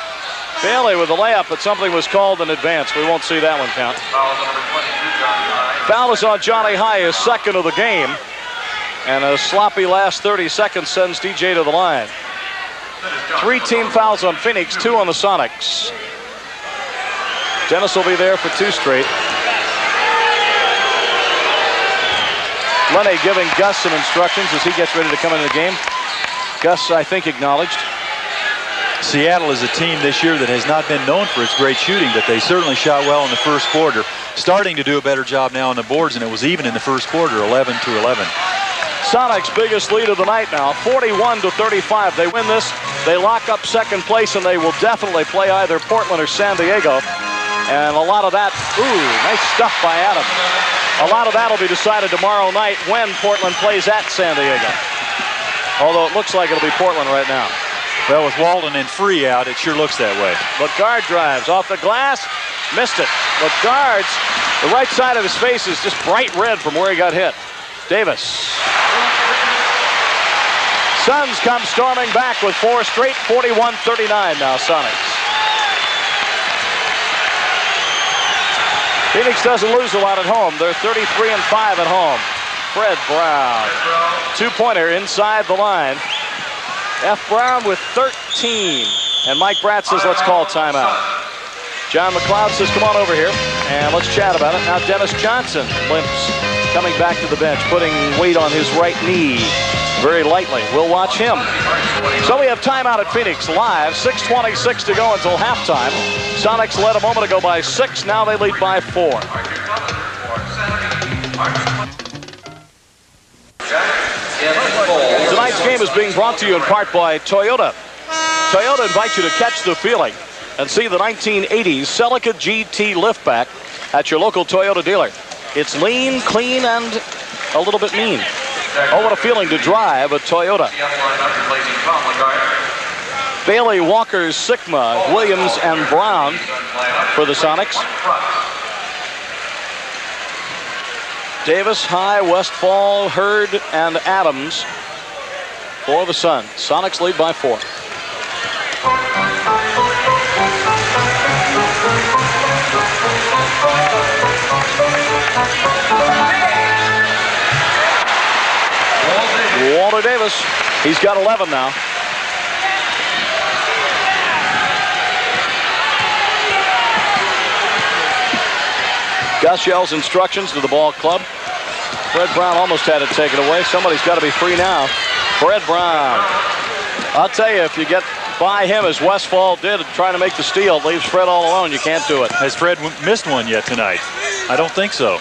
Bailey with the layup, but something was called in advance. We won't see that one count. Foul is on Johnny High, his second of the game. And a sloppy last 30 seconds sends DJ to the line. 3 team fouls on Phoenix, 2 on the Sonics. Dennis will be there for 2 straight. Lenny giving Gus some instructions as he gets ready to come into the game. Gus, I think, acknowledged. Seattle is a team this year that has not been known for its great shooting, but they certainly shot well in the first quarter. Starting to do a better job now on the boards, and it was even in the first quarter, 11-11. Sonics' biggest lead of the night now, 41-35. They win this, they lock up second place, and they will definitely play either Portland or San Diego. And a lot of that, nice stuff by Adams. A lot of that will be decided tomorrow night when Portland plays at San Diego. Although it looks like it'll be Portland right now. Well, with Walden and Free out, it sure looks that way. Lagarde drives off the glass, missed it. Lagarde's, the right side of his face is just bright red from where he got hit. Davis. Suns come storming back with 4 straight, 41-39 now, Sonics. Phoenix doesn't lose a lot at home. They're 33-5 at home. Fred Brown, 2-pointer inside the line. F. Brown with 13. And Mike Bratz says, let's call timeout. John McLeod says, come on over here, and let's chat about it. Now Dennis Johnson limps, coming back to the bench, putting weight on his right knee very lightly. We'll watch him. So we have timeout at Phoenix live. 6:26 to go until halftime. Sonics led a moment ago by 6. Now they lead by 4. Tonight's game is being brought to you in part by Toyota. Toyota invites you to catch the feeling and see the 1980s Celica GT liftback at your local Toyota dealer. It's lean, clean, and a little bit mean. Oh, what a feeling to drive a Toyota. Bailey, Walker, Sikma, Williams, and Brown for the Sonics. Davis, High, Westphal, Hurd, and Adams for the Suns. Sonics lead by 4. Walter Davis, he's got 11 now. Gus yells instructions to the ball club. Fred Brown almost had it taken away. Somebody's got to be free now. Fred Brown. I'll tell you, if you get by him as Westphal did trying to make the steal, it leaves Fred all alone. You can't do it. Has Fred missed one yet tonight? I don't think so.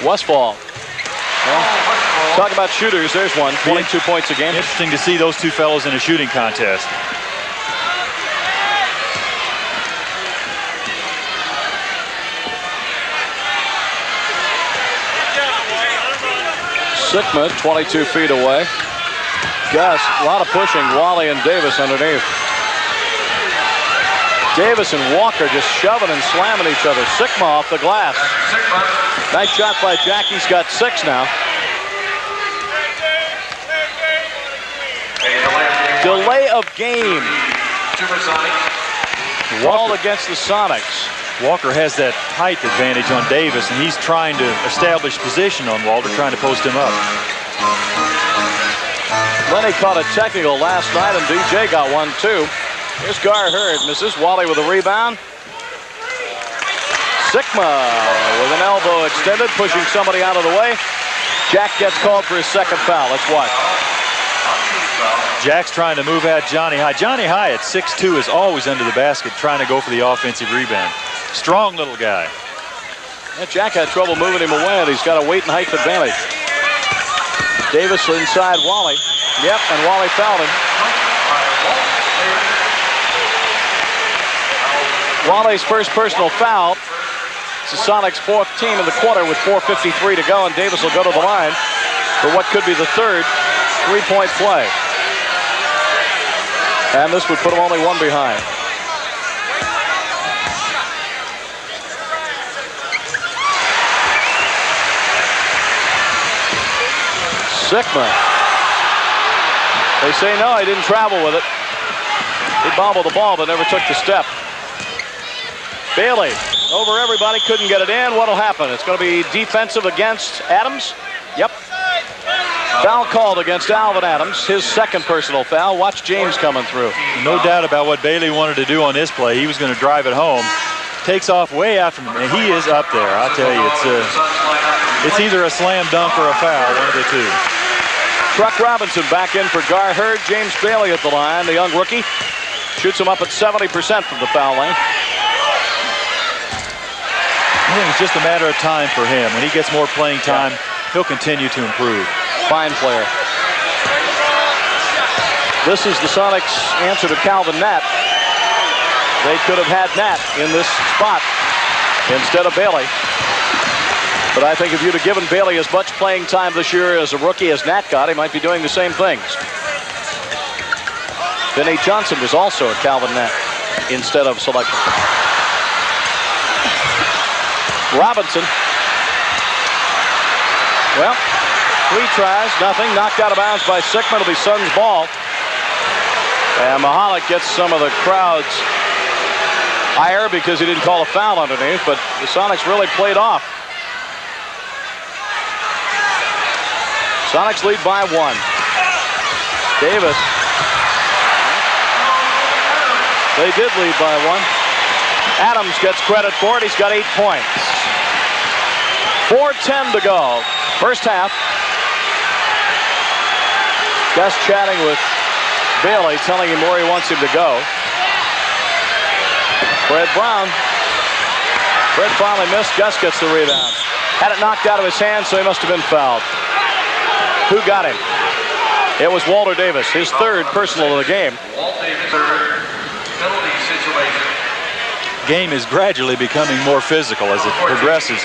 Westphal. Well, talk about shooters. There's one. 22 points a game. Interesting to see those two fellows in a shooting contest. Sikma, 22 feet away. Gus, a lot of pushing. Wally and Davis underneath. Davis and Walker just shoving and slamming each other. Sikma off the glass. Nice shot by Jack. He's got 6 now. Delay of game. Wall against the Sonics. Walker has that height advantage on Davis, and he's trying to establish position on Walter, trying to post him up. Lenny caught a technical last night, and DJ got one too. Here's Gar Hurd, misses. Wally with a rebound. Sikma with an elbow extended, pushing somebody out of the way. Jack gets called for his second foul. Let's watch. Jack's trying to move at Johnny High. Johnny High at 6'2" is always under the basket, trying to go for the offensive rebound. Strong little guy. Yeah, Jack had trouble moving him away, and he's got a weight and height advantage. Davis inside Wally. Yep, and Wally fouled him. Wally's first personal foul. It's the Sonics' 4th team in the quarter with 4:53 to go, and Davis will go to the line for what could be the third three-point play. And this would put him only one behind. Sikma. They say no, he didn't travel with it. He bobbled the ball but never took the step. Bailey over everybody, couldn't get it in. What'll happen? It's going to be defensive against Adams. Yep. Foul called against Alvan Adams, his second personal foul. Watch James coming through. No doubt about what Bailey wanted to do on this play. He was going to drive it home. Takes off way after him, and he is up there. I'll tell you, it's either a slam dunk or a foul, one of the two. Truck Robinson back in for Gar Hurd. James Bailey at the line, the young rookie. Shoots him up at 70% from the foul line. I think it's just a matter of time for him. When he gets more playing time, he'll continue to improve. Fine player. This is the Sonics' answer to Calvin Nat. They could have had Nat in this spot instead of Bailey. But I think if you'd have given Bailey as much playing time this year as a rookie as Nat got, he might be doing the same things. Vinnie Johnson was also a Calvin Nat instead of selected. Robinson. Well, 3 tries, nothing. Knocked out of bounds by Sikma. It'll be Suns ball. And Mahalik gets some of the crowd's ire because he didn't call a foul underneath, but the Sonics really played off. Sonics lead by 1. Davis. They did lead by 1. Adams gets credit for it. He's got 8 points. 4:10 to go. First half. Gus chatting with Bailey, telling him where he wants him to go. Fred Brown. Fred finally missed. Gus gets the rebound. Had it knocked out of his hand, so he must have been fouled. Who got him? It was Walter Davis, his third personal of the game. Walt Davis, third penalty situation. game is gradually becoming more physical as it progresses.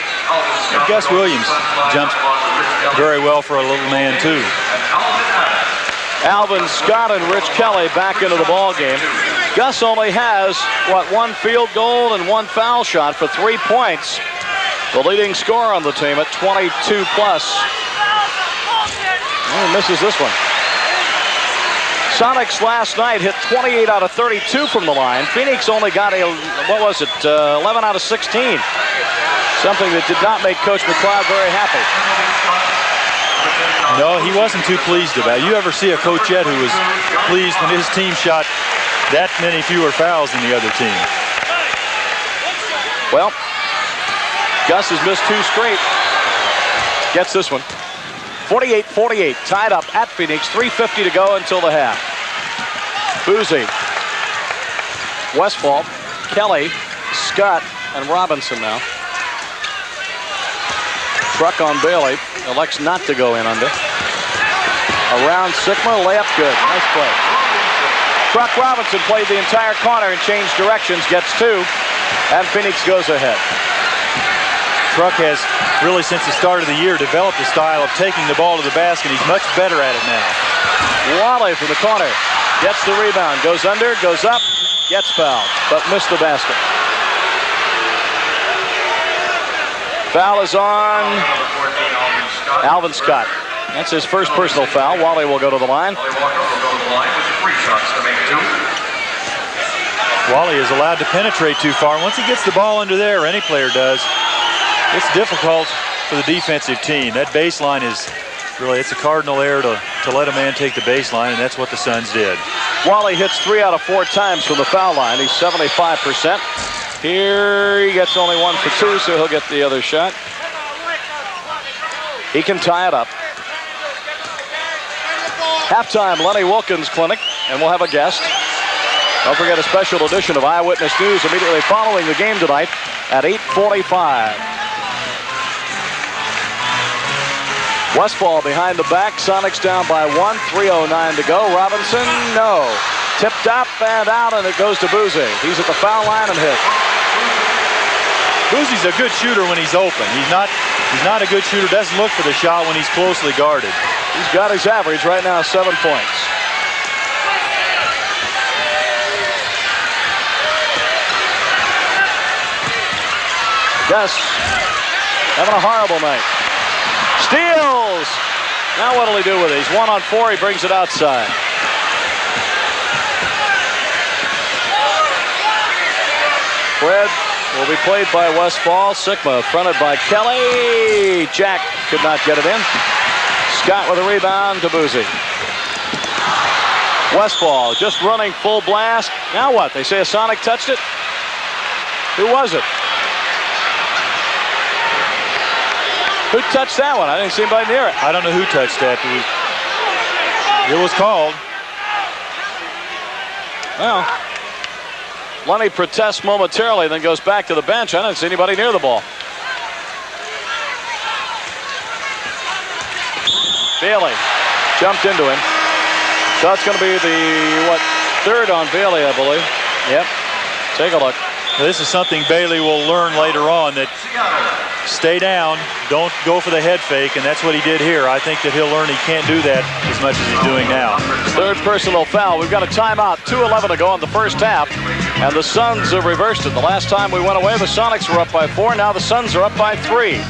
And Gus Williams jumps very well for a little man, too. Alvan Scott and Rich Kelly back into the ball game. Gus only has, one field goal and one foul shot for 3 points. The leading scorer on the team at 22 plus. He misses this one. Sonics last night hit 28 out of 32 from the line. Phoenix only got 11 out of 16. Something that did not make Coach McLeod very happy. No, he wasn't too pleased about it. You ever see a coachette who was pleased when his team shot that many fewer fouls than the other team? Well, Gus has missed 2 straight. Gets this one. 48-48, tied up at Phoenix. 3:50 to go until the half. Buse, Westphal, Kelly, Scott, and Robinson now. Truck on Bailey. Elects not to go in under. Around Sikma, layup good. Nice play. Truck Robinson played the entire corner and changed directions. Gets 2, and Phoenix goes ahead. Truck has really, since the start of the year, developed a style of taking the ball to the basket. He's much better at it now. Wally from the corner. Gets the rebound. Goes under, goes up, gets fouled, but missed the basket. Foul is on Alvan Scott. That's his first personal foul. Wally will go to the line. Wally is allowed to penetrate too far. Once he gets the ball under there, or any player does, it's difficult for the defensive team. That baseline is really, it's a cardinal error to let a man take the baseline, and that's what the Suns did. Wally hits 3 out of 4 times from the foul line. He's 75%. Here he gets only 1 for 2, so he'll get the other shot. He can tie it up. Halftime, Lenny Wilkins Clinic, and we'll have a guest. Don't forget a special edition of Eyewitness News immediately following the game tonight at 8:45. Westphal behind the back. Sonics down by 1. 3:09 to go. Robinson, no. Tipped up and out, and it goes to Buse. He's at the foul line and hit. Buse's a good shooter when he's open. He's not a good shooter. Doesn't look for the shot when he's closely guarded. He's got his average right now, 7 points. Gus having a horrible night. Steals. Now what'll he do with it? He's 1 on 4. He brings it outside. Fred will be played by Westphal. Sikma fronted by Kelly. Jack could not get it in. Scott with a rebound to Buse. Westphal just running full blast. Now what? They say a Sonic touched it? Who was it? Who touched that one? I didn't see anybody near it. I don't know who touched that. It was called. Well, Lenny protests momentarily, then goes back to the bench. I didn't see anybody near the ball. Bailey jumped into him. So it's going to be the, 3rd on Bailey, I believe. Yep. Take a look. Now, this is something Bailey will learn later on, that stay down, don't go for the head fake, and that's what he did here. I think that he'll learn he can't do that as much as he's doing now. 3rd personal foul. We've got a timeout. 2:11 to go in the first half, and the Suns have reversed it. The last time we went away, the Sonics were up by 4. Now the Suns are up by 3.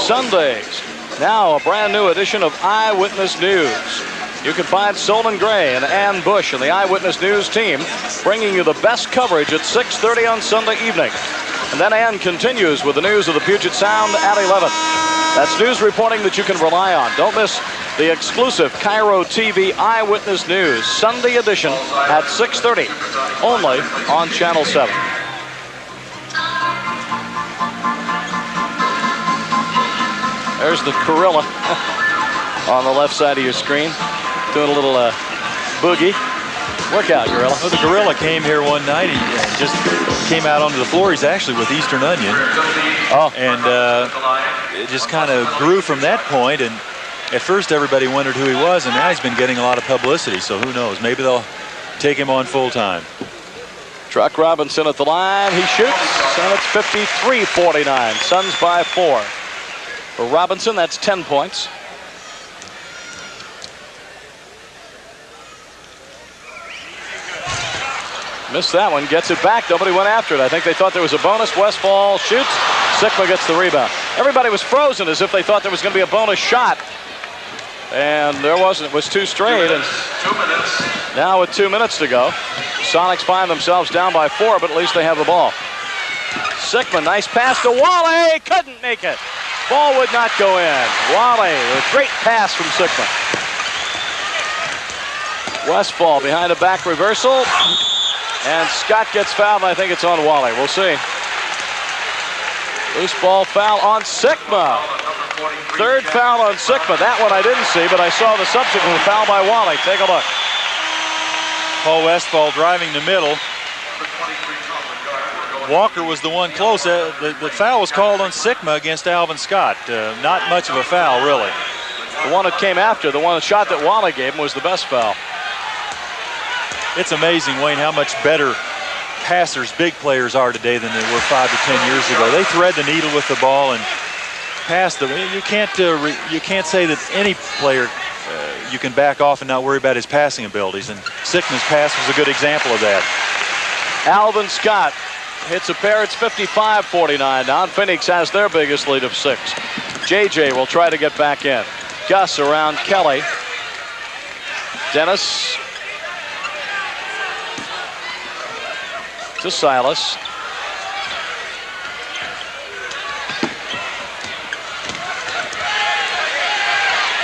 Sundays. Now a brand new edition of Eyewitness News. You can find Solon Gray and Ann Bush and the Eyewitness News team bringing you the best coverage at 6:30 on Sunday evening. And then Ann continues with the news of the Puget Sound at 11. That's news reporting that you can rely on. Don't miss the exclusive Cairo TV Eyewitness News Sunday edition at 6:30, only on Channel 7. There's the gorilla on the left side of your screen, doing a little boogie. Workout, gorilla. Well, the gorilla came here one night. He just came out onto the floor. He's actually with Eastern Onion. Oh. And it just kind of grew from that point. And at first, everybody wondered who he was, and now he's been getting a lot of publicity. So who knows? Maybe they'll take him on full time. Truck Robinson at the line. He shoots, and it's 53-49. Suns by 4. For Robinson, that's 10 points. Missed that one, gets it back. Nobody went after it. I think they thought there was a bonus. Westphal shoots. Sikma gets the rebound. Everybody was frozen as if they thought there was going to be a bonus shot. And there wasn't. It was too straight. And now with 2 minutes to go, Sonics find themselves down by 4, but at least they have the ball. Sikma, nice pass to Wally. Couldn't make it. Ball would not go in. Wally, a great pass from Sikma. Westphal behind a back reversal. And Scott gets fouled, and I think it's on Wally. We'll see. Loose ball foul on Sikma. Third foul on Sikma. That one I didn't see, but I saw the subsequent foul by Wally. Take a look. Paul Westphal driving the middle. Walker was the one close. The foul was called on Sikma against Alvan Scott. Not much of a foul, really. The one that came after, the shot that Wally gave him was the best foul. It's amazing, Wayne, how much better passers big players are today than they were 5 to 10 years ago. They thread the needle with the ball and pass the. You can't say that any player you can back off and not worry about his passing abilities. And Sikma's pass was a good example of that. Alvan Scott hits a pair. It's 55-49 now. Phoenix has their biggest lead of 6. JJ will try to get back in. Gus around Kelly. Dennis to Silas.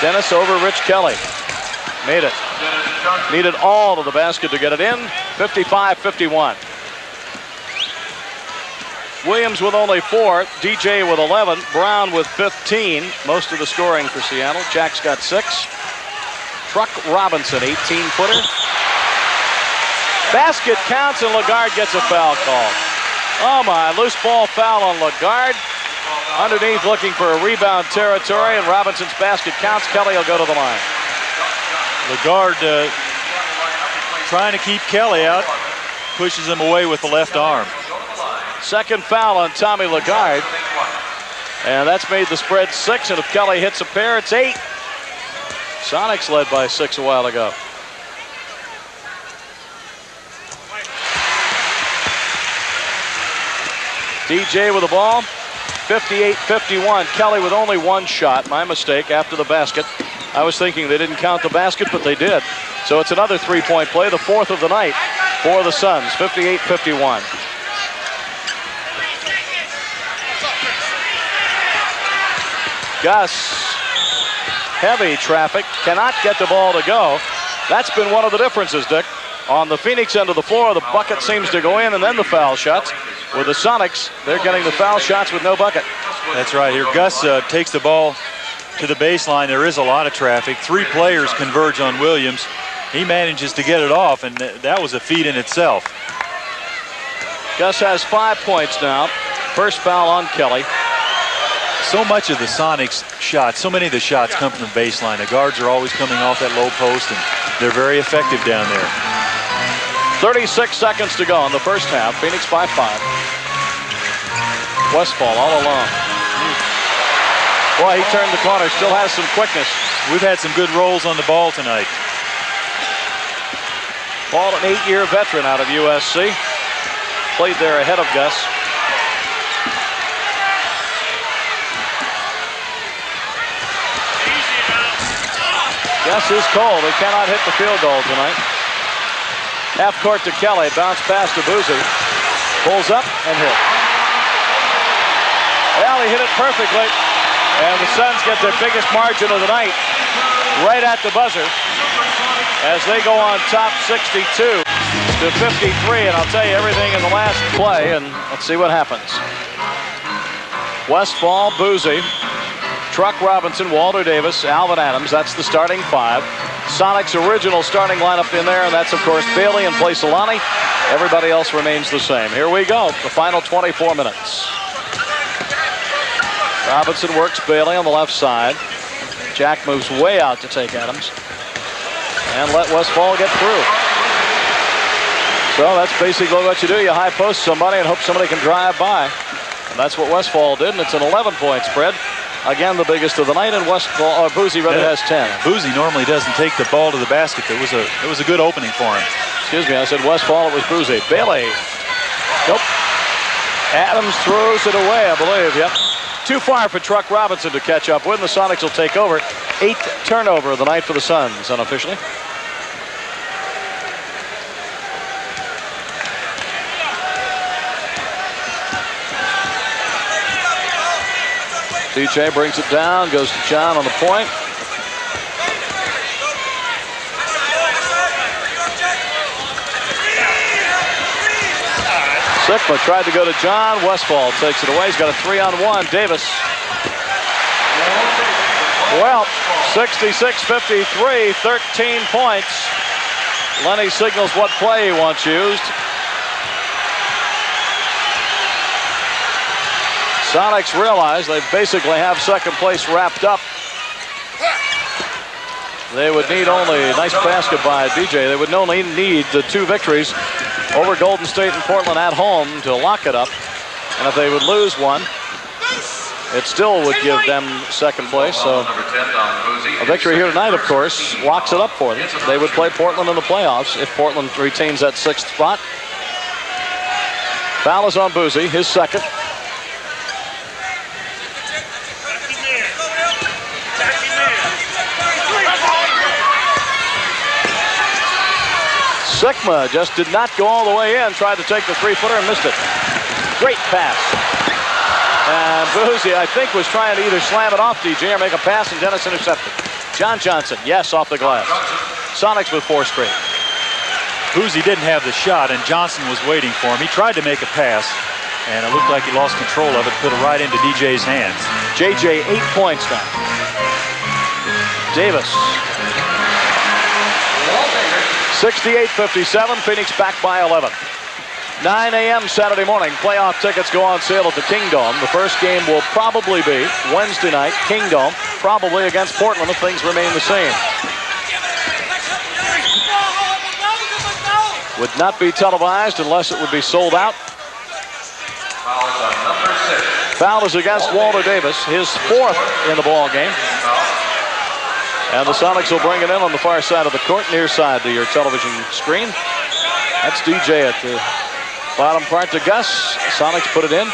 Dennis over Rich Kelly. Made it. Needed all to the basket to get it in. 55-51. Williams with only 4. DJ with 11. Brown with 15. Most of the scoring for Seattle. Jack's got 6. Truck Robinson, 18-footer. Basket counts, and Lagarde gets a foul called. Oh my, loose ball foul on Lagarde. Underneath looking for a rebound territory, and Robinson's basket counts. Kelly will go to the line. Lagarde trying to keep Kelly out, pushes him away with the left arm. Second foul on Tommy Lagarde. And that's made the spread 6, and if Kelly hits a pair, it's 8. Sonics led by 6 a while ago. DJ with the ball, 58-51. Kelly with only 1 shot. My mistake after the basket. I was thinking they didn't count the basket, but they did. So it's another 3-point play, the 4th of the night for the Suns, 58-51. Gus, heavy traffic, cannot get the ball to go. That's been one of the differences, Dick. On the Phoenix end of the floor, the bucket seems to go in and then the foul shots. With the Sonics, they're getting the foul shots with no bucket. That's right here. Gus takes the ball to the baseline. There is a lot of traffic. 3 players converge on Williams. He manages to get it off, and that was a feat in itself. Gus has 5 points now. First foul on Kelly. So much of the Sonics shots, so many of the shots come from the baseline. The guards are always coming off that low post, and they're very effective down there. 36 seconds to go in the first half. Phoenix by 5. Westphal all alone. Boy, he turned the corner. Still has some quickness. We've had some good rolls on the ball tonight. Paul, an 8-year veteran out of USC. Played there ahead of Gus. Gus is cold. He cannot hit the field goal tonight. Half court to Kelly. Bounce pass to Buse. Pulls up and hit. Well, he hit it perfectly. And the Suns get their biggest margin of the night right at the buzzer as they go on top 62 to 53. And I'll tell you everything in the last play, and let's see what happens. Westphal, Buse, Truck Robinson, Walter Davis, Alvan Adams. That's the starting 5. Sonics' original starting lineup in there, and that's, of course, Bailey and Placelani. Everybody else remains the same. Here we go, the final 24 minutes. Robinson works Bailey on the left side. Jack moves way out to take Adams. And let Westphal get through. So that's basically what you do. You high post somebody and hope somebody can drive by. And that's what Westphal did, and it's an 11-point spread. Again, the biggest of the night, and Buse has 10. Buse normally doesn't take the ball to the basket. It was a good opening for him. Excuse me, I said Westphal, it was Buse. Bailey. Nope. Adams throws it away, I believe, yep. Too far for Truck Robinson to catch up with, and the Sonics will take over. 8th turnover of the night for the Suns, unofficially. DJ brings it down, goes to John on the point. Sikma tried to go to John. Westphal takes it away. He's got a 3-on-1. Davis. Well, 66-53, 13 points. Lenny signals what play he wants used. Sonics realize they basically have second place wrapped up. They would need only a nice basket by DJ. They would only need the 2 victories over Golden State and Portland at home to lock it up. And if they would lose one, it still would give them second place. So a victory here tonight, of course, locks it up for them. They would play Portland in the playoffs if Portland retains that 6th spot. Foul is on Buse, his second. Sikma just did not go all the way in, tried to take the 3-footer and missed it. Great pass. And Buse, I think, was trying to either slam it off DJ or make a pass, and Dennis intercepted. John Johnson, yes, off the glass. Sonics with 4 straight. Buse didn't have the shot, and Johnson was waiting for him. He tried to make a pass, and it looked like he lost control of it, put it right into DJ's hands. JJ, 8 points now. Davis. 68-57, Phoenix back by 11. 9 a.m. Saturday morning, playoff tickets go on sale at the Kingdome. The first game will probably be Wednesday night, Kingdome, probably against Portland if things remain the same. Would not be televised unless it would be sold out. Foul is against Walter Davis, his 4th in the ball game. And the Sonics will bring it in on the far side of the court, near side to your television screen. That's DJ at the bottom part to Gus. Sonics put it in.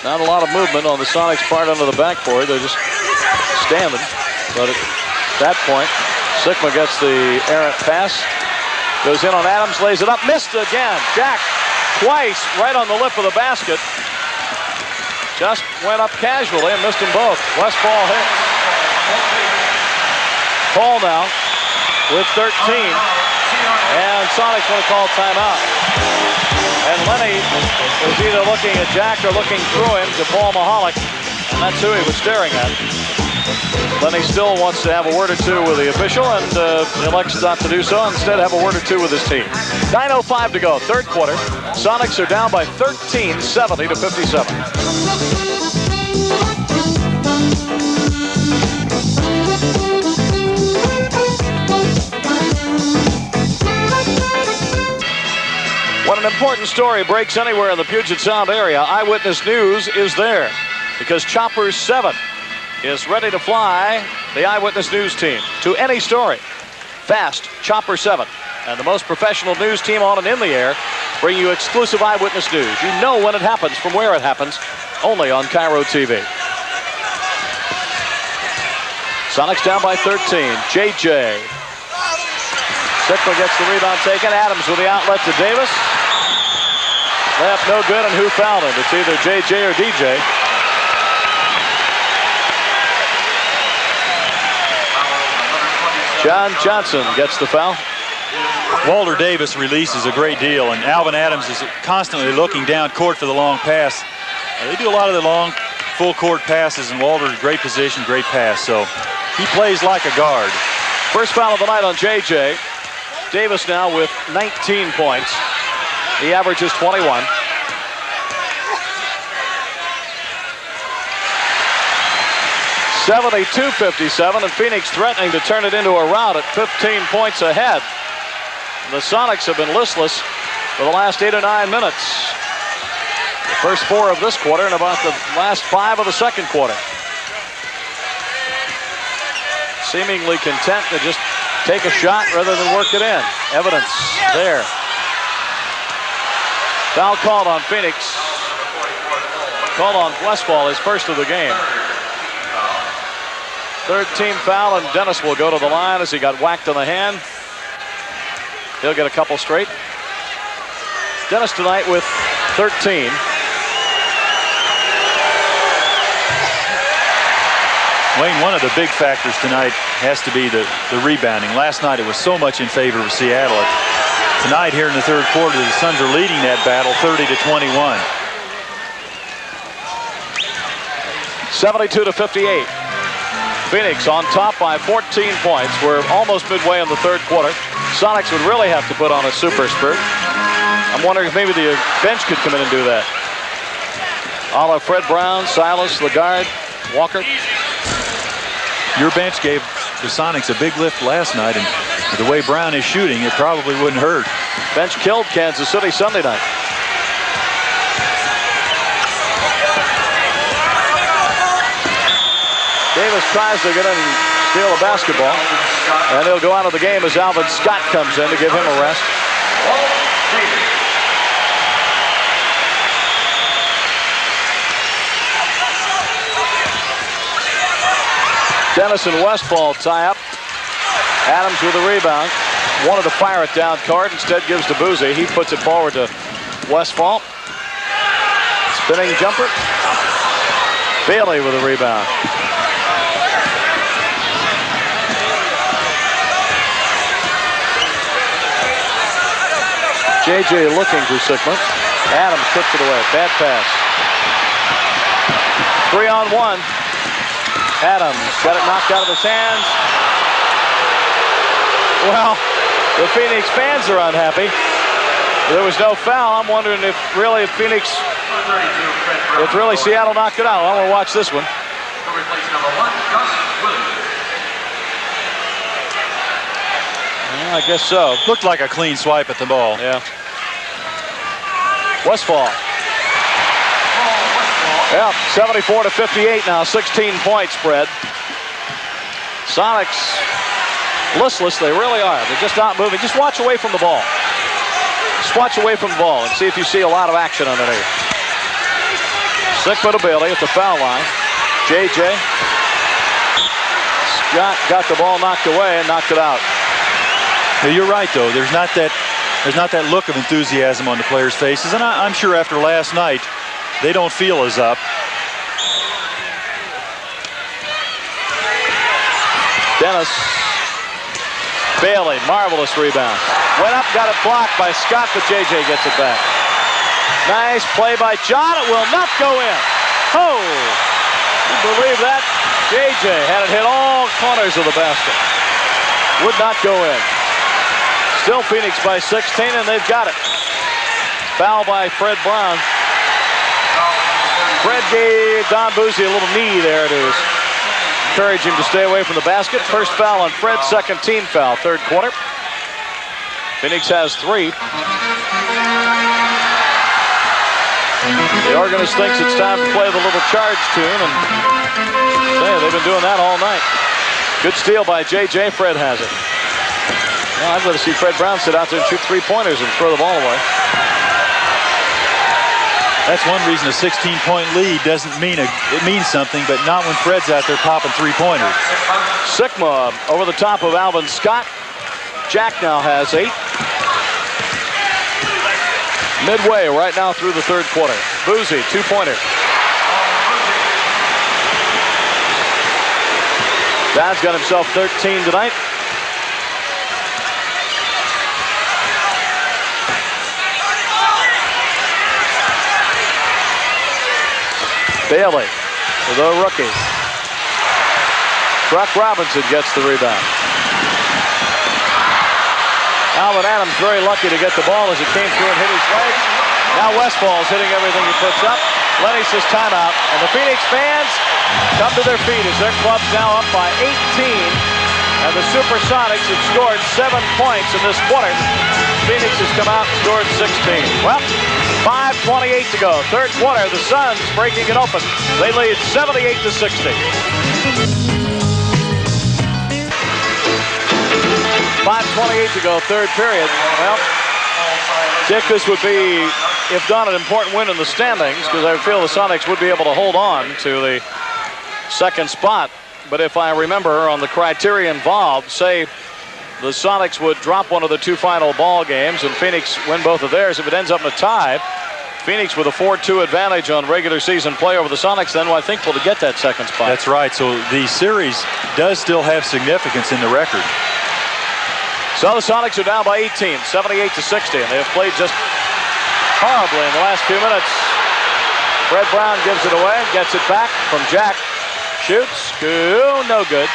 Not a lot of movement on the Sonics part under the backboard. They're just standing. But at that point, Sikma gets the errant pass. Goes in on Adams, lays it up, missed again. Jack twice right on the lip of the basket. Just went up casually and missed them both. Westphal hit. Paul now with 13. And Sonics want to call timeout. And Lenny was either looking at Jack or looking through him to Paul Mahalik. And that's who he was staring at. Lenny still wants to have a word or two with the official and elects not to do so. Instead, have a word or two with his team. 9:05 to go, 3rd quarter. Sonics are down by 13, 70-57. When an important story breaks anywhere in the Puget Sound area, Eyewitness News is there because Chopper 7 is ready to fly the Eyewitness News team to any story. Fast, Chopper 7, and the most professional news team on and in the air bring you exclusive Eyewitness News. You know when it happens, from where it happens, only on Cairo TV. Sonics down by 13. JJ. Sikma gets the rebound taken. Adams with the outlet to Davis. Layup no good, and who fouled him? It's either JJ or DJ. John Johnson gets the foul. Walter Davis releases a great deal, and Alvan Adams is constantly looking down court for the long pass. They do a lot of the long full court passes, and Walter, great position, great pass. So he plays like a guard. First foul of the night on JJ. Davis now with 19 points. He averages 21. 72-57, and Phoenix threatening to turn it into a rout at 15 points ahead. The Sonics have been listless for the last 8 or 9 minutes. The first 4 of this quarter and about the last 5 of the second quarter. Seemingly content to just take a shot rather than work it in. Evidence there. Foul called on Phoenix. Called on Westphal, his first of the game. Third team foul, and Dennis will go to the line as he got whacked on the hand. He'll get a couple straight. Dennis tonight with 13. Wayne, one of the big factors tonight has to be the rebounding. Last night it was so much in favor of Seattle. Tonight here in the third quarter, the Suns are leading that battle 30-21. 72-58. Phoenix on top by 14 points. We're almost midway in the third quarter. Sonics would really have to put on a super spurt. I'm wondering if maybe the bench could come in and do that. A la Fred Brown, Silas, Lagarde, Walker. Your bench gave the Sonics a big lift last night, and the way Brown is shooting, it probably wouldn't hurt. Bench killed Kansas City Sunday night. Davis tries to get in and steal a basketball, and he'll go out of the game as Alvan Scott comes in to give him a rest. Dennis and Westphal tie up. Adams with a rebound. Wanted to fire it down court, instead gives to Buse. He puts it forward to Westphal. Spinning jumper. Bailey with a rebound. JJ looking for Sikma. Adams puts it away. Bad pass. 3-on-1. Adams got it knocked out of his hands. Well, the Phoenix fans are unhappy. There was no foul. I'm wondering if really Seattle knocked it out. I want to watch this one. Yeah, I guess so. Looked like a clean swipe at the ball. Yeah. Westphal. Yeah, 74-58 now, 16-point spread. Sonics listless, they really are. They're just not moving. Just watch away from the ball. Just watch away from the ball and see if you see a lot of action underneath. Sikma to Bailey at the foul line. JJ. Scott got the ball knocked away and knocked it out. You're right, though. There's not that look of enthusiasm on the players' faces, and I'm sure after last night, they don't feel as up. Dennis. Bailey, marvelous rebound. Went up, got it blocked by Scott, but JJ gets it back. Nice play by John. It will not go in. Oh, you believe that? JJ had it hit all corners of the basket. Would not go in. Still Phoenix by 16, and they've got it. Foul by Fred Brown. Fred gave Don Buse a little knee there to encourage him to stay away from the basket. First foul on Fred, second team foul, third quarter. Phoenix has 3. The organist thinks it's time to play the little charge tune, and they've been doing that all night. Good steal by JJ. Fred has it. Well, I'd rather see Fred Brown sit out there and shoot 3-pointers and throw the ball away. That's one reason a 16-point lead doesn't mean it means something, but not when Fred's out there popping 3-pointers. Sikma over the top of Alvan Scott. Jack now has 8. Midway right now through the third quarter. Buse, 2-pointer. Dad's got himself 13 tonight. Bailey, the rookie. Brock Robinson gets the rebound. Alvan Adams very lucky to get the ball as it came through and hit his legs. Now Westphal's hitting everything he puts up. Lenny says timeout, and the Phoenix fans come to their feet as their club's now up by 18. And the SuperSonics have scored 7 points in this quarter. Phoenix has come out and scored 16. Well, 5:28 to go. Third quarter, the Suns breaking it open. They lead 78-60. 5:28 to go, third period. Well, Dick, this would be, if not an important win in the standings, because I feel the Sonics would be able to hold on to the second spot. But if I remember on the criteria involved, say the Sonics would drop one of the 2 final ball games and Phoenix win both of theirs. If it ends up in a tie, Phoenix with a 4-2 advantage on regular season play over the Sonics, then I think we'll get that second spot. That's right. So the series does still have significance in the record. So the Sonics are down by 18, 78-60, and they have played just horribly in the last few minutes. Fred Brown gives it away, gets it back from Jack. Shoots, no good.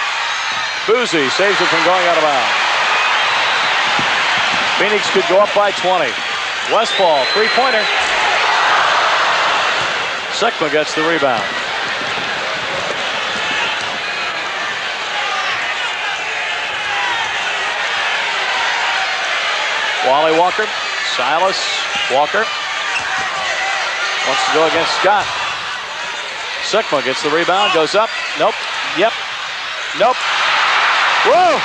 Buse saves it from going out of bounds. Phoenix could go up by 20. Westphal, three-pointer. Sikma gets the rebound. Wally Walker, Silas Walker wants to go against Scott. Sikma gets the rebound, goes up. Nope. Yep. Nope. Whoa!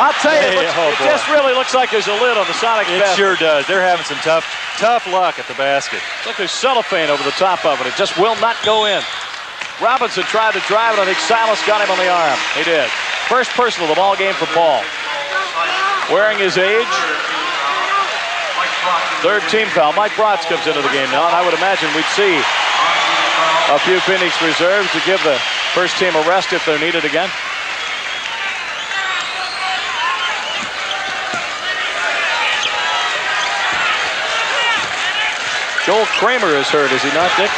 I'll tell you, it just really looks like there's a lid on the Sonic basket. It sure does. They're having some tough luck at the basket. It's like there's cellophane over the top of it. It just will not go in. Robinson tried to drive it. I think Silas got him on the arm. He did. First personal of the ball game for Paul. Wearing his age. Third team foul. Mike Bratz comes into the game now, and I would imagine we'd see a few Phoenix reserves to give the first team a rest if they're needed again. Joel Kramer is hurt, is he not, Dick?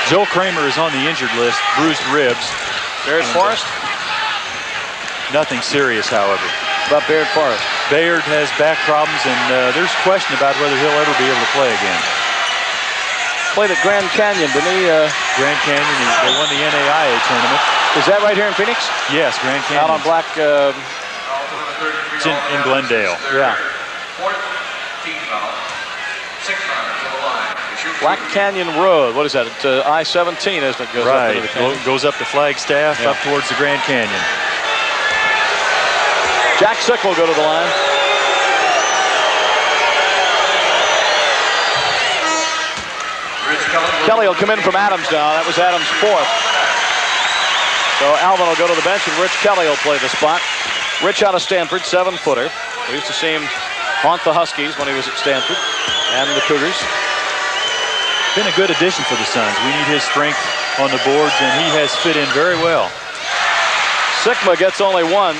Joel Kramer is on the injured list, bruised ribs. Baird Forrest? Nothing serious, however. About Baird Forrest? Baird has back problems, and there's question about whether he'll ever be able to play again. Played at Grand Canyon, didn't he? Grand Canyon, they won the NAIA tournament. Is that right here in Phoenix? Yes, Grand Canyon. Out on Black... it's in Glendale. Yeah. Black Canyon Road. What is that? It's I-17, isn't it? Goes right. Up into the goes up to Flagstaff, up towards the Grand Canyon. Jack Sick will go to the line. Kelly will come in from Adams now. That was Adams' fourth. So Alvan will go to the bench and Rich Kelly will play the spot. Rich out of Stanford, 7-footer. We used to see him haunt the Huskies when he was at Stanford and the Cougars. Been a good addition for the Suns. We need his strength on the boards, and he has fit in very well. Sikma gets only one.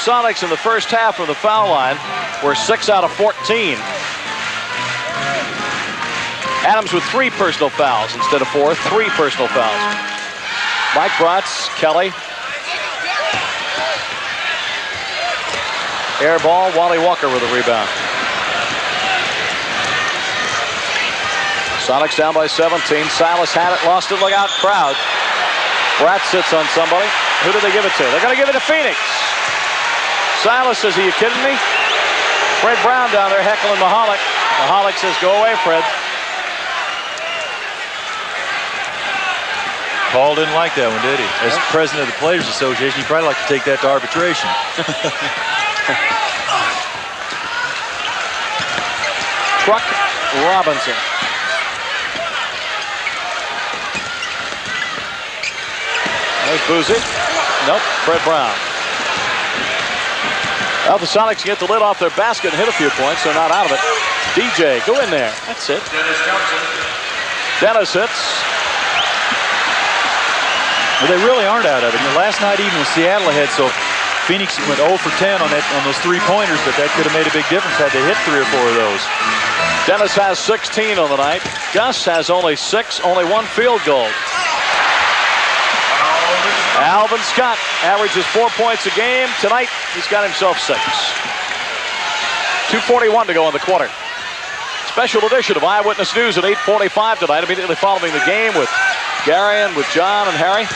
Sonics in the first half from the foul line were 6 out of 14. Adams with 3 personal fouls instead of 4. 3 personal fouls. Mike Bratz, Kelly. Air ball, Wally Walker with a rebound. Sonics down by 17. Silas had it, lost it, look out, crowd. Bratz sits on somebody. Who do they give it to? They're going to give it to Phoenix. Silas says, are you kidding me? Fred Brown down there heckling Mahalik. Mahalik says, go away, Fred. Paul didn't like that one, did he? As president of the Players Association, he'd probably like to take that to arbitration. Truck Robinson. There's Buse. Nope, Fred Brown. Well, the Sonics get the lid off their basket and hit a few points. They're not out of it. DJ, go in there. That's it. Dennis hits. Well, they really aren't out of it. Last night, even with Seattle ahead, so Phoenix went 0 for 10 on those 3-pointers, but that could have made a big difference had they hit 3 or 4 of those. Dennis has 16 on the night. Gus has only 6, only 1 field goal. Alvan Scott averages 4 points a game. Tonight, he's got himself 6. 2:41 to go in the quarter. Special edition of Eyewitness News at 8:45 tonight, immediately following the game with Garion with John and Harry.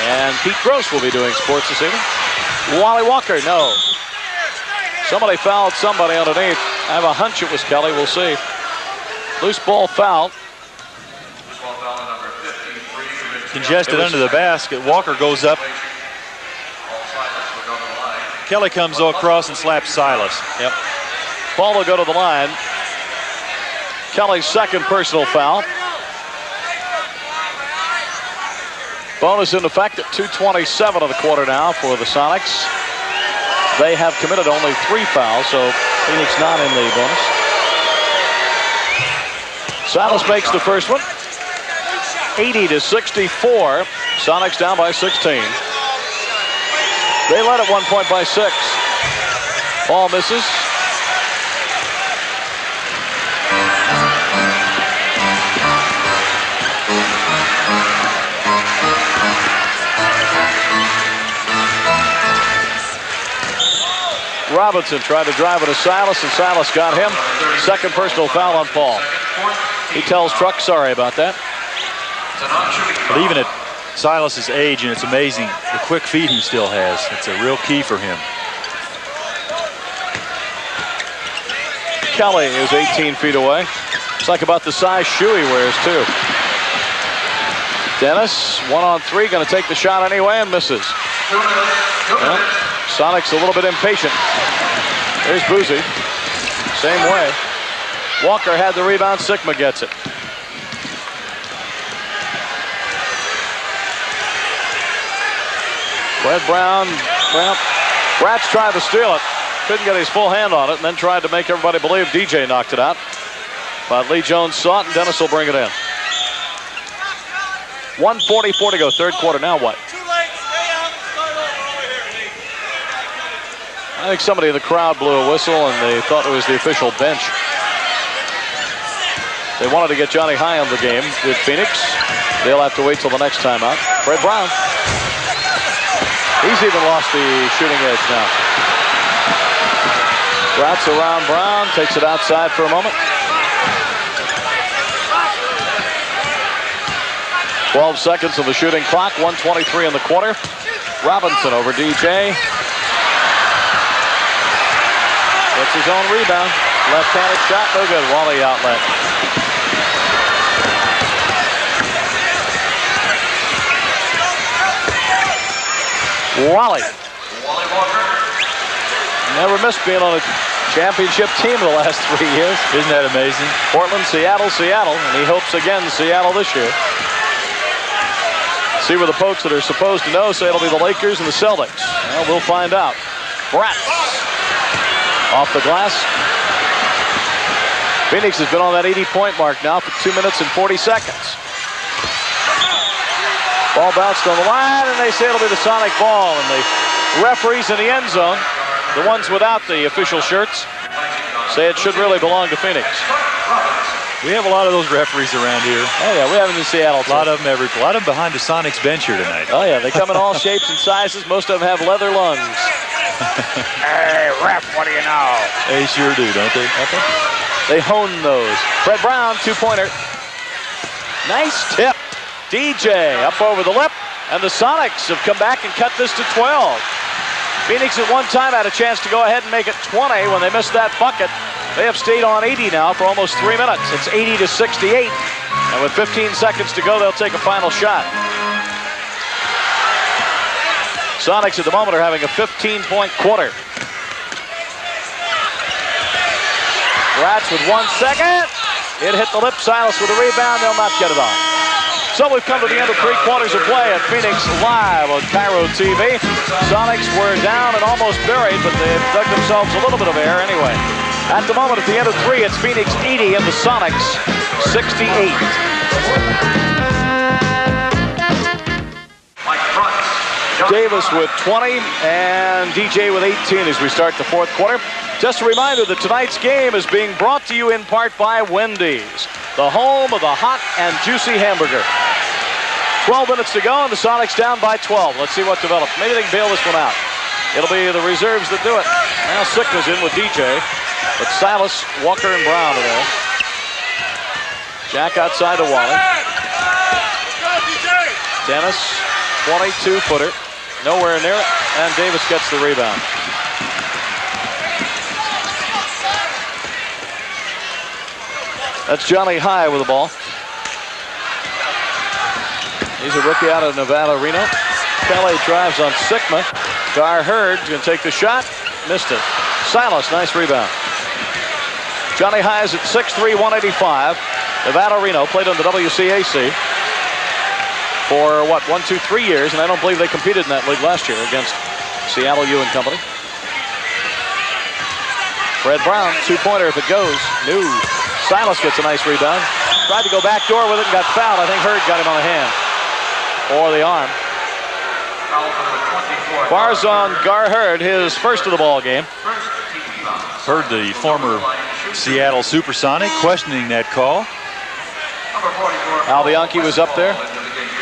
And Pete Gross will be doing sports this evening. Wally Walker, no. Somebody fouled somebody underneath. I have a hunch it was Kelly. We'll see. Loose ball foul. Congested under the basket. Walker goes up. Kelly comes across and slaps Silas. Yep. Ball will go to the line. Kelly's second personal foul. Bonus in effect at 2:27 of the quarter now for the Sonics. They have committed only 3 fouls, so Phoenix not in the bonus. Silas makes the first one. 80-64. Sonics down by 16. They led at one point by 6. Ball misses. Robinson tried to drive it to Silas, and Silas got him. Second personal foul on Paul. He tells Truck sorry about that. But even at Silas's age, and it's amazing the quick feet he still has. It's a real key for him. Kelly is 18 feet away. It's like about the size Shuey wears, too. Dennis, 1-on-3, going to take the shot anyway and misses. Well, Sonics a little bit impatient. There's Buse. Same way. Walker had the rebound. Sikma gets it. Red Brown. Well, Rats tried to steal it. Couldn't get his full hand on it, and then tried to make everybody believe DJ knocked it out. But Lee Jones saw it, and Dennis will bring it in. 1:44 to go, third quarter. Now what? I think somebody in the crowd blew a whistle, and they thought it was the official bench. They wanted to get Johnny High on the game with Phoenix. They'll have to wait till the next timeout. Fred Brown. He's even lost the shooting edge now. Rats around Brown, takes it outside for a moment. 12 seconds of the shooting clock, 1:23 in the quarter. Robinson over DJ. Gets his own rebound. Left-handed shot, no good. Wally outlet. Wally. Never missed being on a championship team the last 3 years. Isn't that amazing? Portland, Seattle, Seattle, and he hopes again Seattle this year. See where the folks that are supposed to know say it'll be the Lakers and the Celtics. Well, we'll find out. Bratz off the glass. Phoenix has been on that 80-point mark now for 2 minutes and 40 seconds. Ball bounced on the line, and they say it'll be the Sonic ball. And the referees in the end zone, the ones without the official shirts, say it should really belong to Phoenix. We have a lot of those referees around here. Oh, yeah, we have them in Seattle, too. A lot of them behind the Sonics bench here tonight. Oh, yeah, they come in all shapes and sizes. Most of them have leather lungs. Hey, ref, what do you know? They sure do, don't they? They hone those. Fred Brown, two-pointer. Nice tip. DJ up over the lip, and the Sonics have come back and cut this to 12. Phoenix at one time had a chance to go ahead and make it 20 when they missed that bucket. They have stayed on 80 now for almost 3 minutes. It's 80-68, and with 15 seconds to go, they'll take a final shot. Sonics at the moment are having a 15-point quarter. Rats with 1 second. It hit the lip. Silas with a rebound. They'll not get it off. So we've come to the end of 3 quarters of play at Phoenix Live on Cairo TV. Sonics were down and almost buried, but they've dug themselves a little bit of air anyway. At the moment, at the end of 3, it's Phoenix 80 and the Sonics 68. Davis with 20 and DJ with 18 as we start the fourth quarter. Just a reminder that tonight's game is being brought to you in part by Wendy's, the home of the hot and juicy hamburger. 12 minutes to go and the Sonics down by 12. Let's see what develops. Maybe they can bail this one out. It'll be the reserves that do it. Now Sikma's in with DJ, but Silas, Walker, and Brown are there. Jack outside to Wally. Dennis, 22-footer. Nowhere near it, and Davis gets the rebound. That's Johnny High with the ball. He's a rookie out of Nevada, Reno. Kelly drives on Sikma. Gar Hurd's going to take the shot. Missed it. Silas, nice rebound. Johnny High is at 6'3", 185. Nevada, Reno, played on the WCAC for, 1, 2, 3 years, and I don't believe they competed in that league last year against Seattle U and Company. Fred Brown, two-pointer if it goes. No. Silas gets a nice rebound. Tried to go back door with it and got fouled. I think Hurd got him on the hand. Or the arm. Farzan Gar Hurd, his first of the ball game. Heard the former Seattle Supersonic questioning that call. Al Bianchi was up there.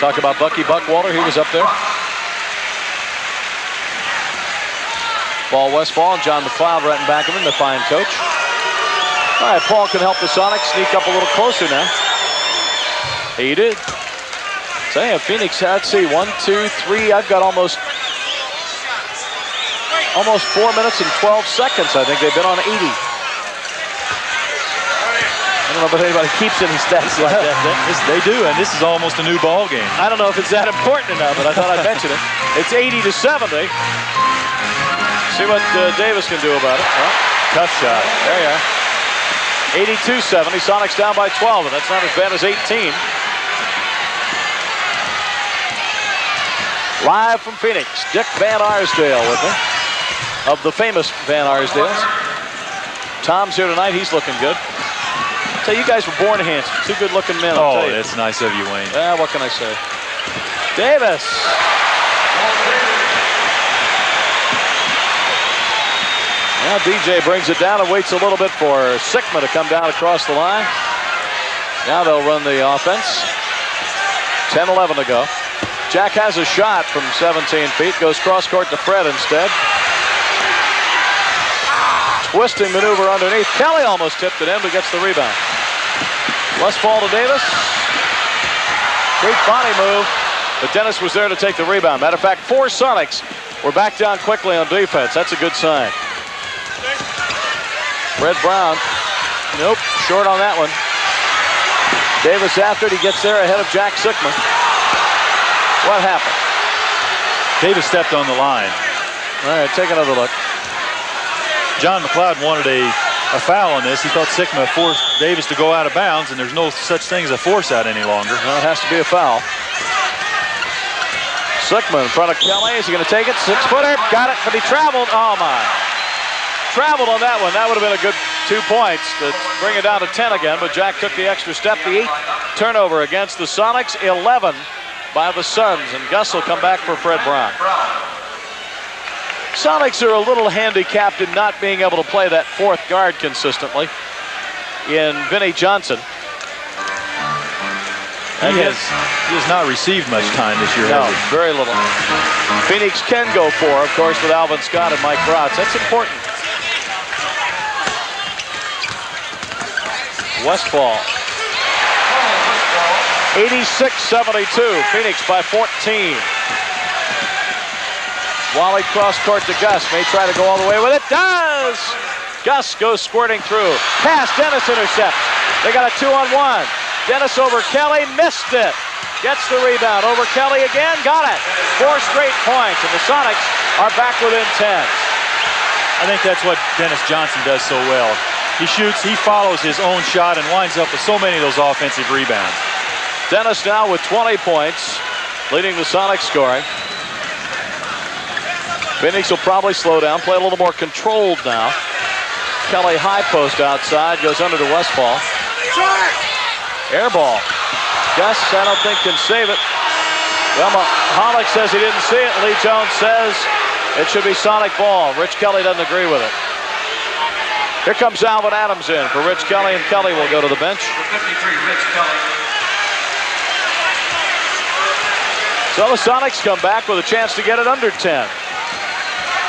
Talk about Bucky Buckwalter, he was up there. Ball Westphal and John McLeod right in back of him, the fine coach. All right, Paul can help the Sonics sneak up a little closer now. He did. So yeah, Phoenix, let's see, 1, 2, 3, I've got almost 4 minutes and 12 seconds. I think they've been on 80. I don't know if anybody keeps any stats like that. They do, and this is almost a new ball game. I don't know if it's that important enough, but I thought I'd mention it. It's 80-70. See what Davis can do about it. Well, tough shot. There you are. 82-70. Sonics down by 12, and that's not as bad as 18. Live from Phoenix, Dick Van Arsdale with me, of the famous Van Arsdales. Tom's here tonight. He's looking good. So you guys were born handsome. Two good-looking men. Oh, that's nice of you, Wayne. What can I say? Davis. Now DJ brings it down and waits a little bit for Sikma to come down across the line. Now they'll run the offense. 10-11 to go. Jack has a shot from 17 feet. Goes cross-court to Fred instead. Twisting maneuver underneath. Kelly almost tipped it in, but gets the rebound. Westphal to Davis. Great body move, but Dennis was there to take the rebound. Matter of fact, 4 Sonics were back down quickly on defense. That's a good sign. Fred Brown. Nope, short on that one. Davis after it. He gets there ahead of Jack Sikma. What happened? Davis stepped on the line. All right, take another look. John McLeod wanted a foul on this. He thought Sikma forced Davis to go out of bounds, and there's no such thing as a force out any longer. No, it has to be a foul. Sikma in front of Kelly. Is he going to take it? 6-footer. Got it, but he traveled. Oh, my. Traveled on that one. That would have been a good 2 points to bring it down to 10 again, but Jack took the extra step. The 8th turnover against the Sonics. 11 by the Suns, and Gus will come back for Fred Brown. Sonics are a little handicapped in not being able to play that 4th guard consistently in Vinnie Johnson. He has not received much time this year. No, very little. Phoenix can go 4, of course, with Alvan Scott and Mike Rotz. That's important. Westphal. 86-72. Phoenix by 14. Wally cross court to Gus. May try to go all the way with it. Does! Gus goes squirting through. Pass. Dennis intercepts. They got a 2-on-1. Dennis over Kelly. Missed it. Gets the rebound. Over Kelly again. Got it. 4 straight points. And the Sonics are back within 10. I think that's what Dennis Johnson does so well. He shoots, he follows his own shot, and winds up with so many of those offensive rebounds. Dennis now with 20 points, leading the Sonics scoring. Phoenix will probably slow down, play a little more controlled now. Kelly high post outside, goes under to Westphal. Air ball. Gus, I don't think can save it. Well, Hollick says he didn't see it. Lee Jones says it should be Sonic ball. Rich Kelly doesn't agree with it. Here comes Alvin Adams in for Rich Kelly, and Kelly will go to the bench. 53, Rich Kelly. So the Sonics come back with a chance to get it under 10.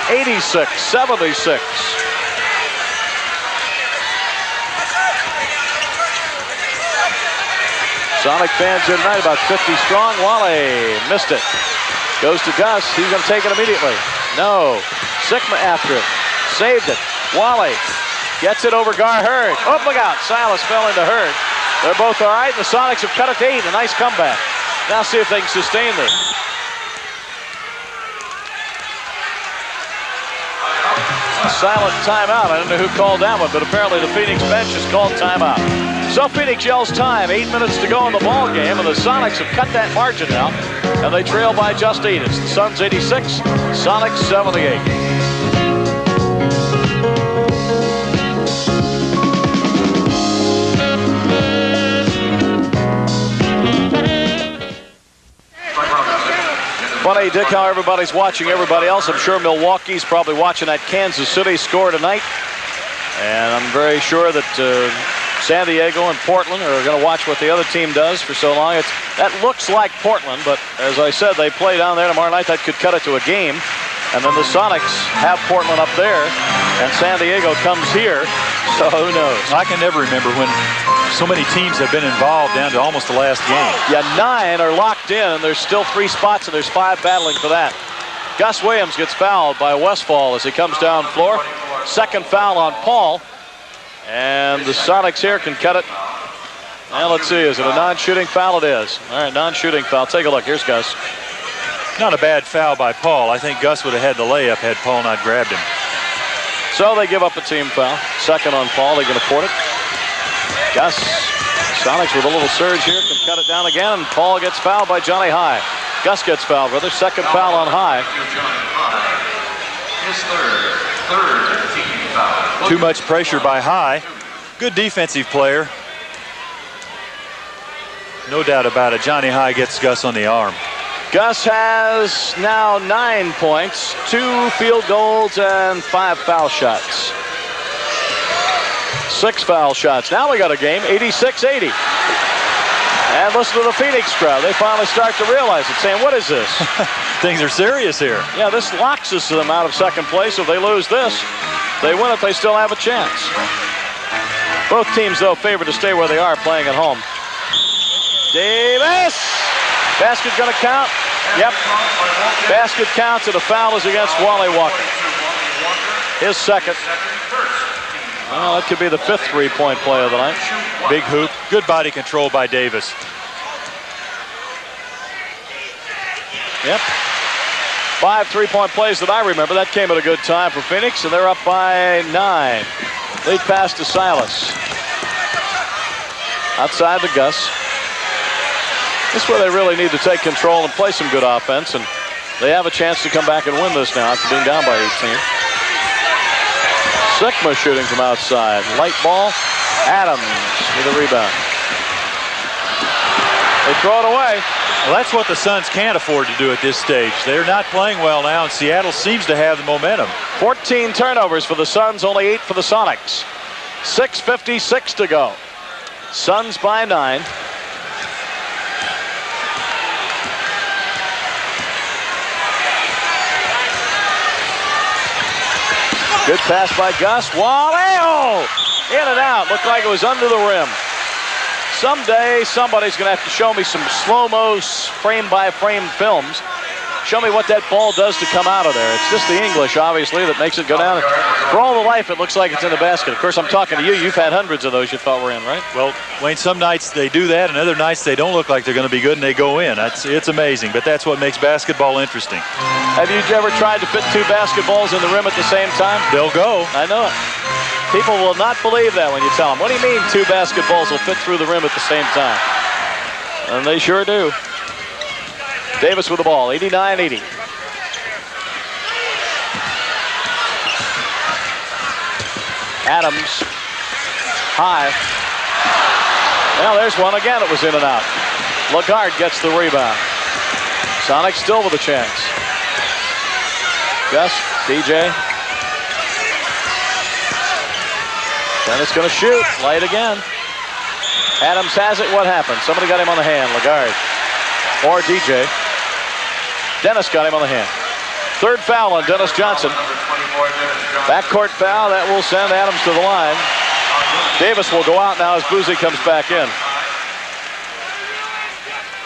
86-76. Sonic fans here tonight, about 50 strong. Wally missed it. Goes to Gus. He's going to take it immediately. No. Sikma after it. Saved it. Wally gets it over Hurd. Oh, look out. Silas fell into Hurd. They're both all right. The Sonics have cut it to 8. A nice comeback. Now see if they can sustain this. Silent timeout. I don't know who called that one, but apparently the Phoenix bench has called timeout. So Phoenix yells time. 8 minutes to go in the ball game, and the Sonics have cut that margin now, and they trail by just 8. It's the Suns 86, Sonics 78. Funny, Dick, how everybody's watching everybody else. I'm sure Milwaukee's probably watching that Kansas City score tonight. And I'm very sure that San Diego and Portland are going to watch what the other team does for so long. That looks like Portland, but as I said, they play down there tomorrow night. That could cut it to a game. And then the Sonics have Portland up there, and San Diego comes here. So who knows? I can never remember when so many teams have been involved down to almost the last game. Yeah, 9 are locked in, and there's still 3 spots, and there's 5 battling for that. Gus Williams gets fouled by Westphal as he comes down floor. Second foul on Paul. And the Sonics here can cut it. And let's see, is it a non-shooting foul? It is. All right, non-shooting foul. Take a look. Here's Gus. Not a bad foul by Paul. I think Gus would have had the layup had Paul not grabbed him. So they give up a team foul. Second on Paul. They can afford it. Gus, Sonics with a little surge here, can cut it down again. And Paul gets fouled by Johnny High. Gus gets fouled, brother. Second foul on High. His third team foul. Too much pressure by High. Good defensive player. No doubt about it. Johnny High gets Gus on the arm. Gus has now 9 points, 2 field goals, and 5 foul shots. 6 foul shots. Now we got a game, 86-80. And listen to the Phoenix crowd. They finally start to realize it, saying, what is this? Things are serious here. Yeah, this locks us to them out of second place. If they lose this, they win it, they still have a chance. Both teams, though, favored to stay where they are, playing at home. Davis! Basket going to count? Yep. Basket counts, and a foul is against Wally Walker. His second. Well, that could be the 5th three-point play of the night. Big hoop. Good body control by Davis. Yep. 5 three-point plays that I remember. That came at a good time for Phoenix, and they're up by 9. Lead pass to Silas. Outside to Gus. This is where they really need to take control and play some good offense, and they have a chance to come back and win this now after being down by 18. Sikma shooting from outside. Light ball. Adams with a rebound. They throw it away. Well, that's what the Suns can't afford to do at this stage. They're not playing well now, and Seattle seems to have the momentum. 14 turnovers for the Suns, only 8 for the Sonics. 6:56 to go. Suns by 9. Good pass by Gus. Wally! Oh! In and out. Looked like it was under the rim. Someday, somebody's going to have to show me some slow-mo frame-by-frame films. Show me what that ball does to come out of there. It's just the English, obviously, that makes it go down. For all the life, it looks like it's in the basket. Of course, I'm talking to you. You've had hundreds of those you thought were in, right? Well, Wayne, some nights they do that, and other nights they don't look like they're going to be good, and they go in. It's amazing, but that's what makes basketball interesting. Have you ever tried to fit 2 basketballs in the rim at the same time? They'll go. I know it. People will not believe that when you tell them. What do you mean 2 basketballs will fit through the rim at the same time? And they sure do. Davis with the ball, 89-80. Adams, High. Well, there's one again. It was in and out. Lagarde gets the rebound. Sonics still with a chance. Gus, DJ. Dennis going to shoot. Light again. Adams has it. What happened? Somebody got him on the hand. Lagarde. Or DJ. Dennis got him on the hand. 3rd foul on Dennis Johnson. Backcourt foul. That will send Adams to the line. Davis will go out now as Buse comes back in.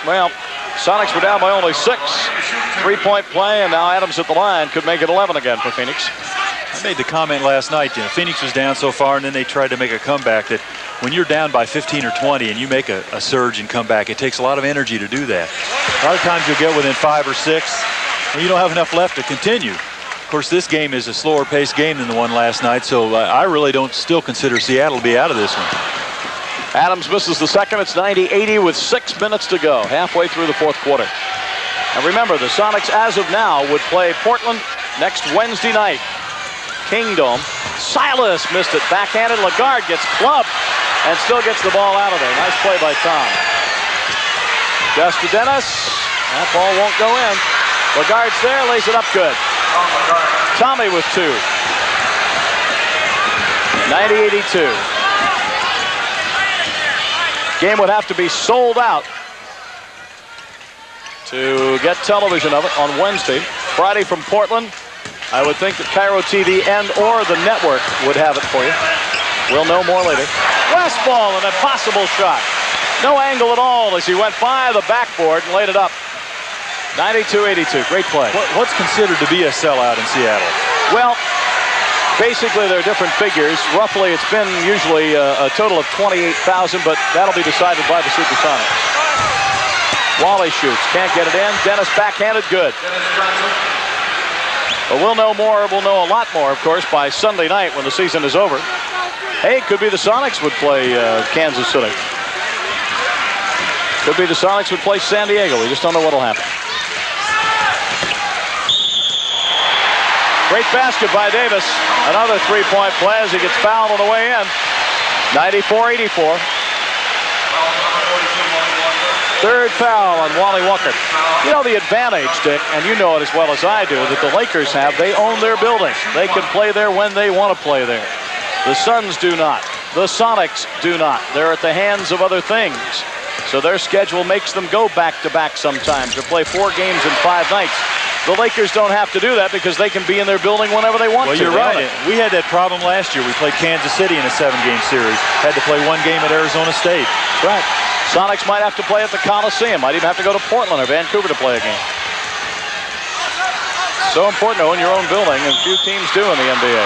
Well, Sonics were down by only 6. 3-point play, and now Adams at the line could make it 11 again for Phoenix. I made the comment last night, Phoenix was down so far, and then they tried to make a comeback, that when you're down by 15 or 20 and you make a surge and come back, it takes a lot of energy to do that. A lot of times you'll get within 5 or 6, and you don't have enough left to continue. Of course, this game is a slower paced game than the one last night, so I really don't still consider Seattle to be out of this one. Adams misses the second. It's 90-80 with 6 minutes to go, halfway through the fourth quarter. And remember, the Sonics, as of now, would play Portland next Wednesday night. Kingdom. Silas missed it. Backhanded. Lagarde gets clubbed and still gets the ball out of there. Nice play by Tom. Just to Dennis. That ball won't go in. Lagarde's there. Lays it up good. Tommy with 2. 90-82. Game would have to be sold out to get television of it on Wednesday. Friday from Portland. I would think that Cairo TV and or the network would have it for you. We'll know more later. Westphal, an impossible shot. No angle at all as he went by the backboard and laid it up. 92-82, great play. What's considered to be a sellout in Seattle? Well, basically they're different figures. Roughly it's been usually a total of 28,000, but that'll be decided by the SuperSonics. Wally shoots, can't get it in. Dennis backhanded, good. But we'll know more, we'll know a lot more, of course, by Sunday night when the season is over. Hey, it could be the Sonics would play Kansas City. Could be the Sonics would play San Diego. We just don't know what'll happen. Great basket by Davis. Another 3-point play as he gets fouled on the way in. 94-84. Third foul on Wally Walker. You know the advantage, Dick, and you know it as well as I do, that the Lakers have. They own their building. They can play there when they want to play there. The Suns do not. The Sonics do not. They're at the hands of other things. So their schedule makes them go back-to-back sometimes or play 4 games in 5 nights. The Lakers don't have to do that because they can be in their building whenever they want to. Well, you're right. We had that problem last year. We played Kansas City in a 7-game series. Had to play 1 game at Arizona State. Right. Sonics might have to play at the Coliseum. Might even have to go to Portland or Vancouver to play a game. So important to own your own building, and few teams do in the NBA.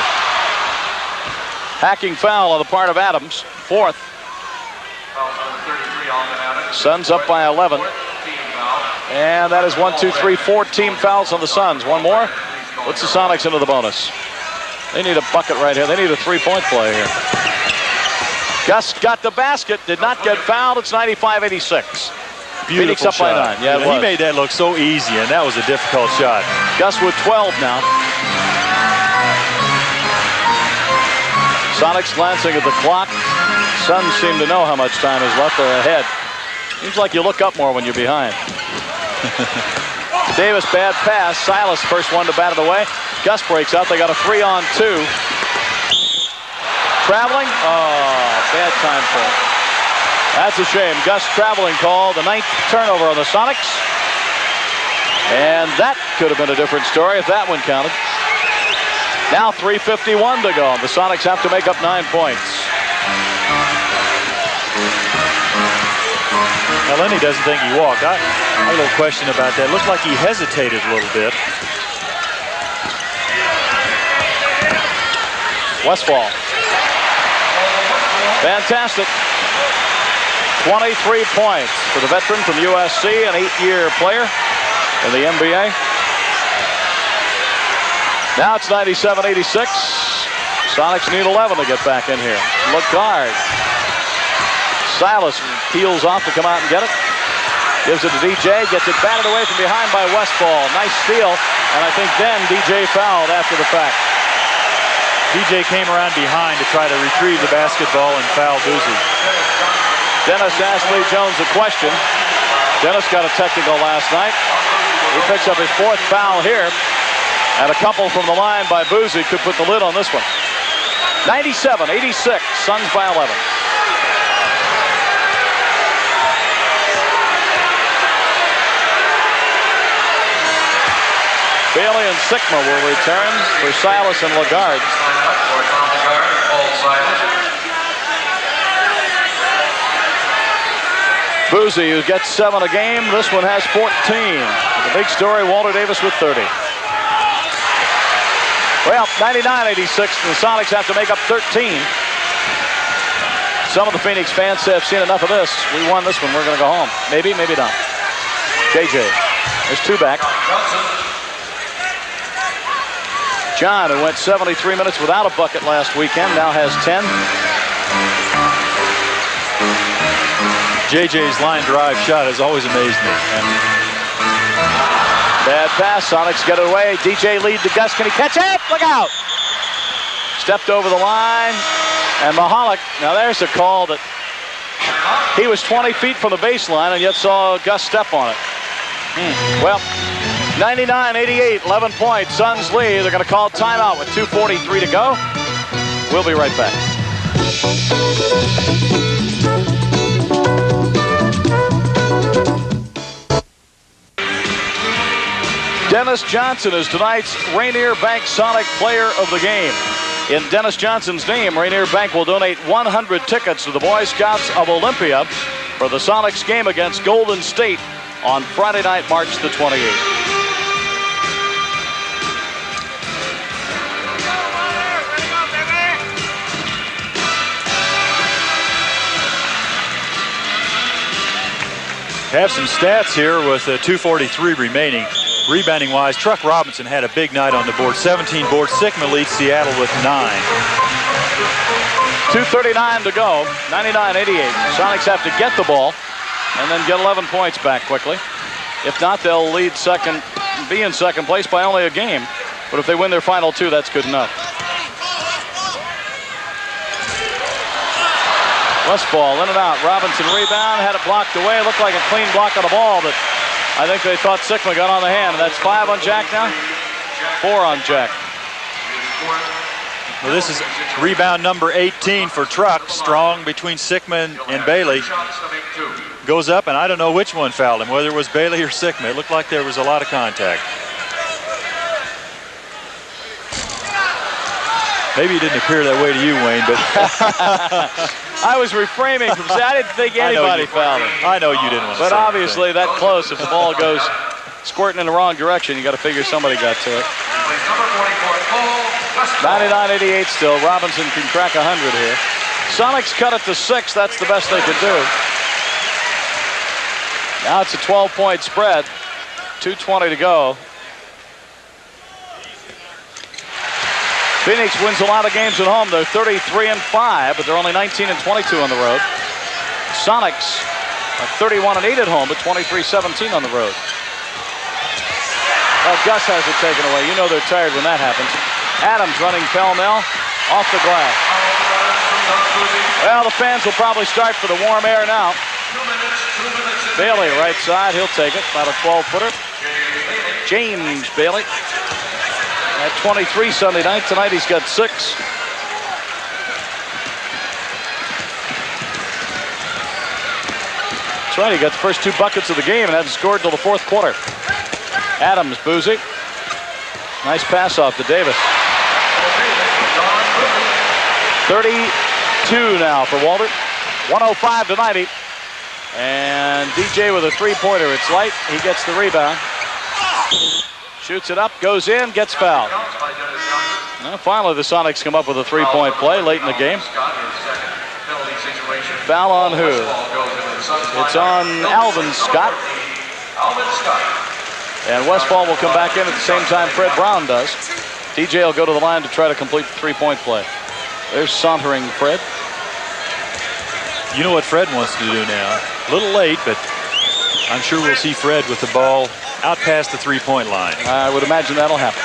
Hacking foul on the part of Adams. 4th. Suns up by 11. And that is 1, 2, 3, 4 team fouls on the Suns. One more. Puts the Sonics into the bonus. They need a bucket right here. They need a 3-point play here. Gus got the basket, did not get fouled. It's 95-86. Phoenix up by 9. Yeah, he made that look so easy, and that was a difficult shot. Gus with 12 now. Sonics glancing at the clock. Suns seem to know how much time is left. They're ahead. Seems like you look up more when you're behind. Davis, bad pass. Silas, first one to bat it away. Gus breaks out. They got a 3-on-2. Traveling. Oh, bad time for it. That's a shame. Gus traveling call. The 9th turnover on the Sonics. And that could have been a different story if that one counted. Now 3:51 to go. The Sonics have to make up 9 points. Now, Lenny doesn't think he walked. I have a little question about that. Looked like he hesitated a little bit. Westphal. Fantastic. 23 points for the veteran from USC, an 8-year player in the NBA. Now it's 97-86. Sonics need 11 to get back in here. Lagarde. Silas peels off to come out and get it. Gives it to DJ. Gets it batted away from behind by Westphal. Nice steal. And I think then DJ fouled after the fact. DJ came around behind to try to retrieve the basketball and foul Buse. Dennis asked Lee Jones a question. Dennis got a technical last night. He picks up his 4th foul here. And a couple from the line by Buse could put the lid on this one. 97-86. Suns by 11. Bailey and Sikma will return for Silas and Lagarde. Buse, who gets 7 a game. This one has 14. The big story, Walter Davis with 30. Well, 99-86, the Sonics have to make up 13. Some of the Phoenix fans have seen enough of this. We won this one. We're going to go home. Maybe, maybe not. JJ. There's 2 back. John, who went 73 minutes without a bucket last weekend, now has 10. JJ's line drive shot has always amazed me. Bad pass. Sonics get it away. DJ lead to Gus. Can he catch it? Look out. Stepped over the line. And Mahalik, now there's a call that he was 20 feet from the baseline and yet saw Gus step on it. Well, 99-88, 11 points. Suns lead. They're going to call timeout with 2:43 to go. We'll be right back. Dennis Johnson is tonight's Rainier Bank Sonic Player of the Game. In Dennis Johnson's name, Rainier Bank will donate 100 tickets to the Boy Scouts of Olympia for the Sonics game against Golden State on Friday night, March the 28th. Have some stats here with 2:43 remaining. Rebounding wise, Truck Robinson had a big night on the board. 17 boards. Sikma leads Seattle with 9. 2:39 to go. 99-88. Sonics have to get the ball and then get 11 points back quickly. If not, they'll lead second, be in second place by only a game. But if they win their final 2, that's good enough. Westphal in and out. Robinson rebound, had it blocked away. Looked like a clean block on the ball, but I think they thought Sikma got on the hand. And that's 5 on Jack now. 4 on Jack. Well, this is rebound number 18 for Truck. Strong between Sikma and Bailey. Goes up, and I don't know which one fouled him, whether it was Bailey or Sikma. It looked like there was a lot of contact. Maybe it didn't appear that way to you, Wayne, but I was reframing from saying I didn't think anybody fouled him. I know you didn't want to say But obviously that close, if the ball goes squirting in the wrong direction, you got to figure somebody got to it. 99-88 still. Robinson can crack 100 here. Sonics cut it to 6. That's the best they could do. Now it's a 12-point spread. 2:20 to go. Phoenix wins a lot of games at home. They're 33-5, but they're only 19-22 on the road. Sonics are 31-8 at home, but 23-17 on the road. Well, Gus has it taken away. You know they're tired when that happens. Adams running pell-mell off the glass. Well, the fans will probably start for the warm air now. Bailey, right side, he'll take it. About a 12-footer. James Bailey. At 23 Sunday night. Tonight he's got 6. That's right, he got the first 2 buckets of the game and hasn't scored till the 4th quarter. Adams, Buse. Nice pass off to Davis. 32 now for Walter. 105-90. And DJ with a 3-pointer. It's light. He gets the rebound. Shoots it up, goes in, gets fouled. Well, finally, the Sonics come up with a 3-point play late in the game. Foul on who? It's on Alvan Scott. And Westphal will come back in at the same time Fred Brown does. DJ will go to the line to try to complete the 3-point play. There's sauntering Fred. You know what Fred wants to do now. A little late, but I'm sure we'll see Fred with the ball out past the 3-point line. I would imagine that'll happen.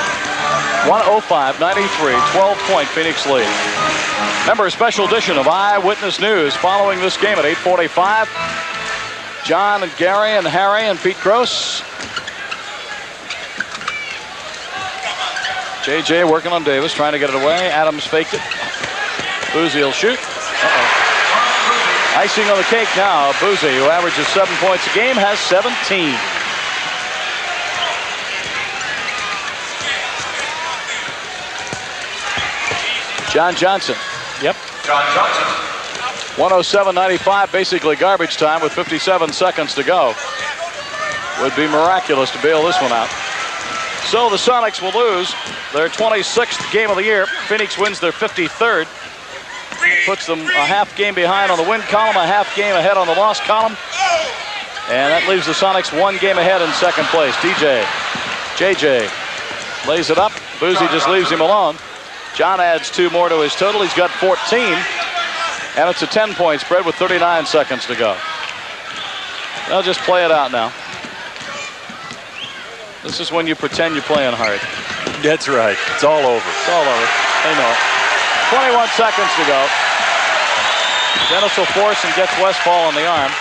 105-93, 12-point Phoenix lead. Remember, a special edition of Eyewitness News following this game at 8:45. John and Gary and Harry and Pete Gross. JJ working on Davis, trying to get it away. Adams faked it. Buse will shoot. Icing on the cake now. Buse, who averages 7 points a game, has 17. John Johnson. Yep. John Johnson. 107-95, basically garbage time with 57 seconds to go. Would be miraculous to bail this one out. So the Sonics will lose their 26th game of the year. Phoenix wins their 53rd. Puts them a half game behind on the win column, a half game ahead on the loss column. And that leaves the Sonics 1 game ahead in second place. JJ lays it up. Buse just leaves him alone. John adds 2 more to his total. He's got 14. And it's a 10-point spread with 39 seconds to go. They'll just play it out now. This is when you pretend you're playing hard. That's right. It's all over. It's all over. They know it. 21 seconds to go. Dennis will force and gets Westphal on the arm.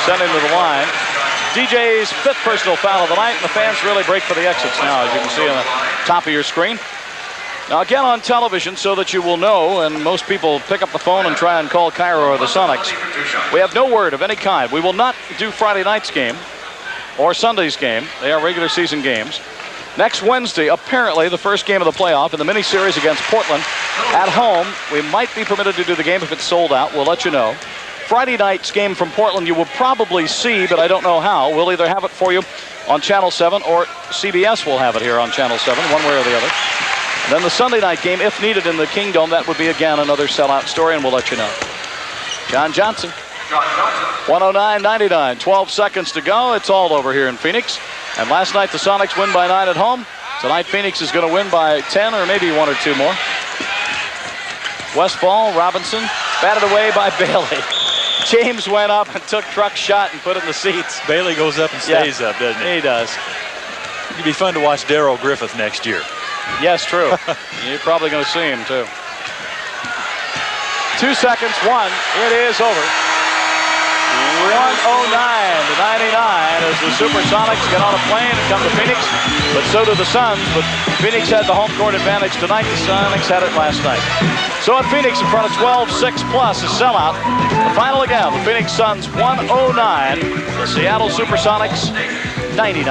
Send him to the line. DJ's 5th personal foul of the night, and the fans really break for the exits now, as you can see on the top of your screen. Now again on television, so that you will know, and most people pick up the phone and try and call Cairo or the Sonics. We have no word of any kind. We will not do Friday night's game or Sunday's game. They are regular season games. Next Wednesday, apparently the first game of the playoff in the mini-series against Portland at home. We might be permitted to do the game if it's sold out. We'll let you know. Friday night's game from Portland you will probably see, but I don't know how. We'll either have it for you on Channel 7 or CBS will have it here on Channel 7, one way or the other. And then the Sunday night game, if needed in the Kingdome, that would be again another sellout story, and we'll let you know. John Johnson. 109-99, 12 seconds to go. It's all over here in Phoenix. And last night the Sonics win by 9 at home. Tonight Phoenix is going to win by 10 or maybe 1 or 2 more. Westphal, Robinson, batted away by Bailey. James went up and took Truck's shot and put it in the seats. Bailey goes up and stays up, doesn't he? He does. It'd be fun to watch Darryl Griffith next year. Yes, true. You're probably going to see him too. 2 seconds, 1. It is over. 109-99 as the SuperSonics get on a plane and come to Phoenix, but so do the Suns. But Phoenix had the home court advantage tonight. The Sonics had it last night. So at Phoenix in front of 12-6 plus, a sellout. The final again, the Phoenix Suns 109, the Seattle SuperSonics 99.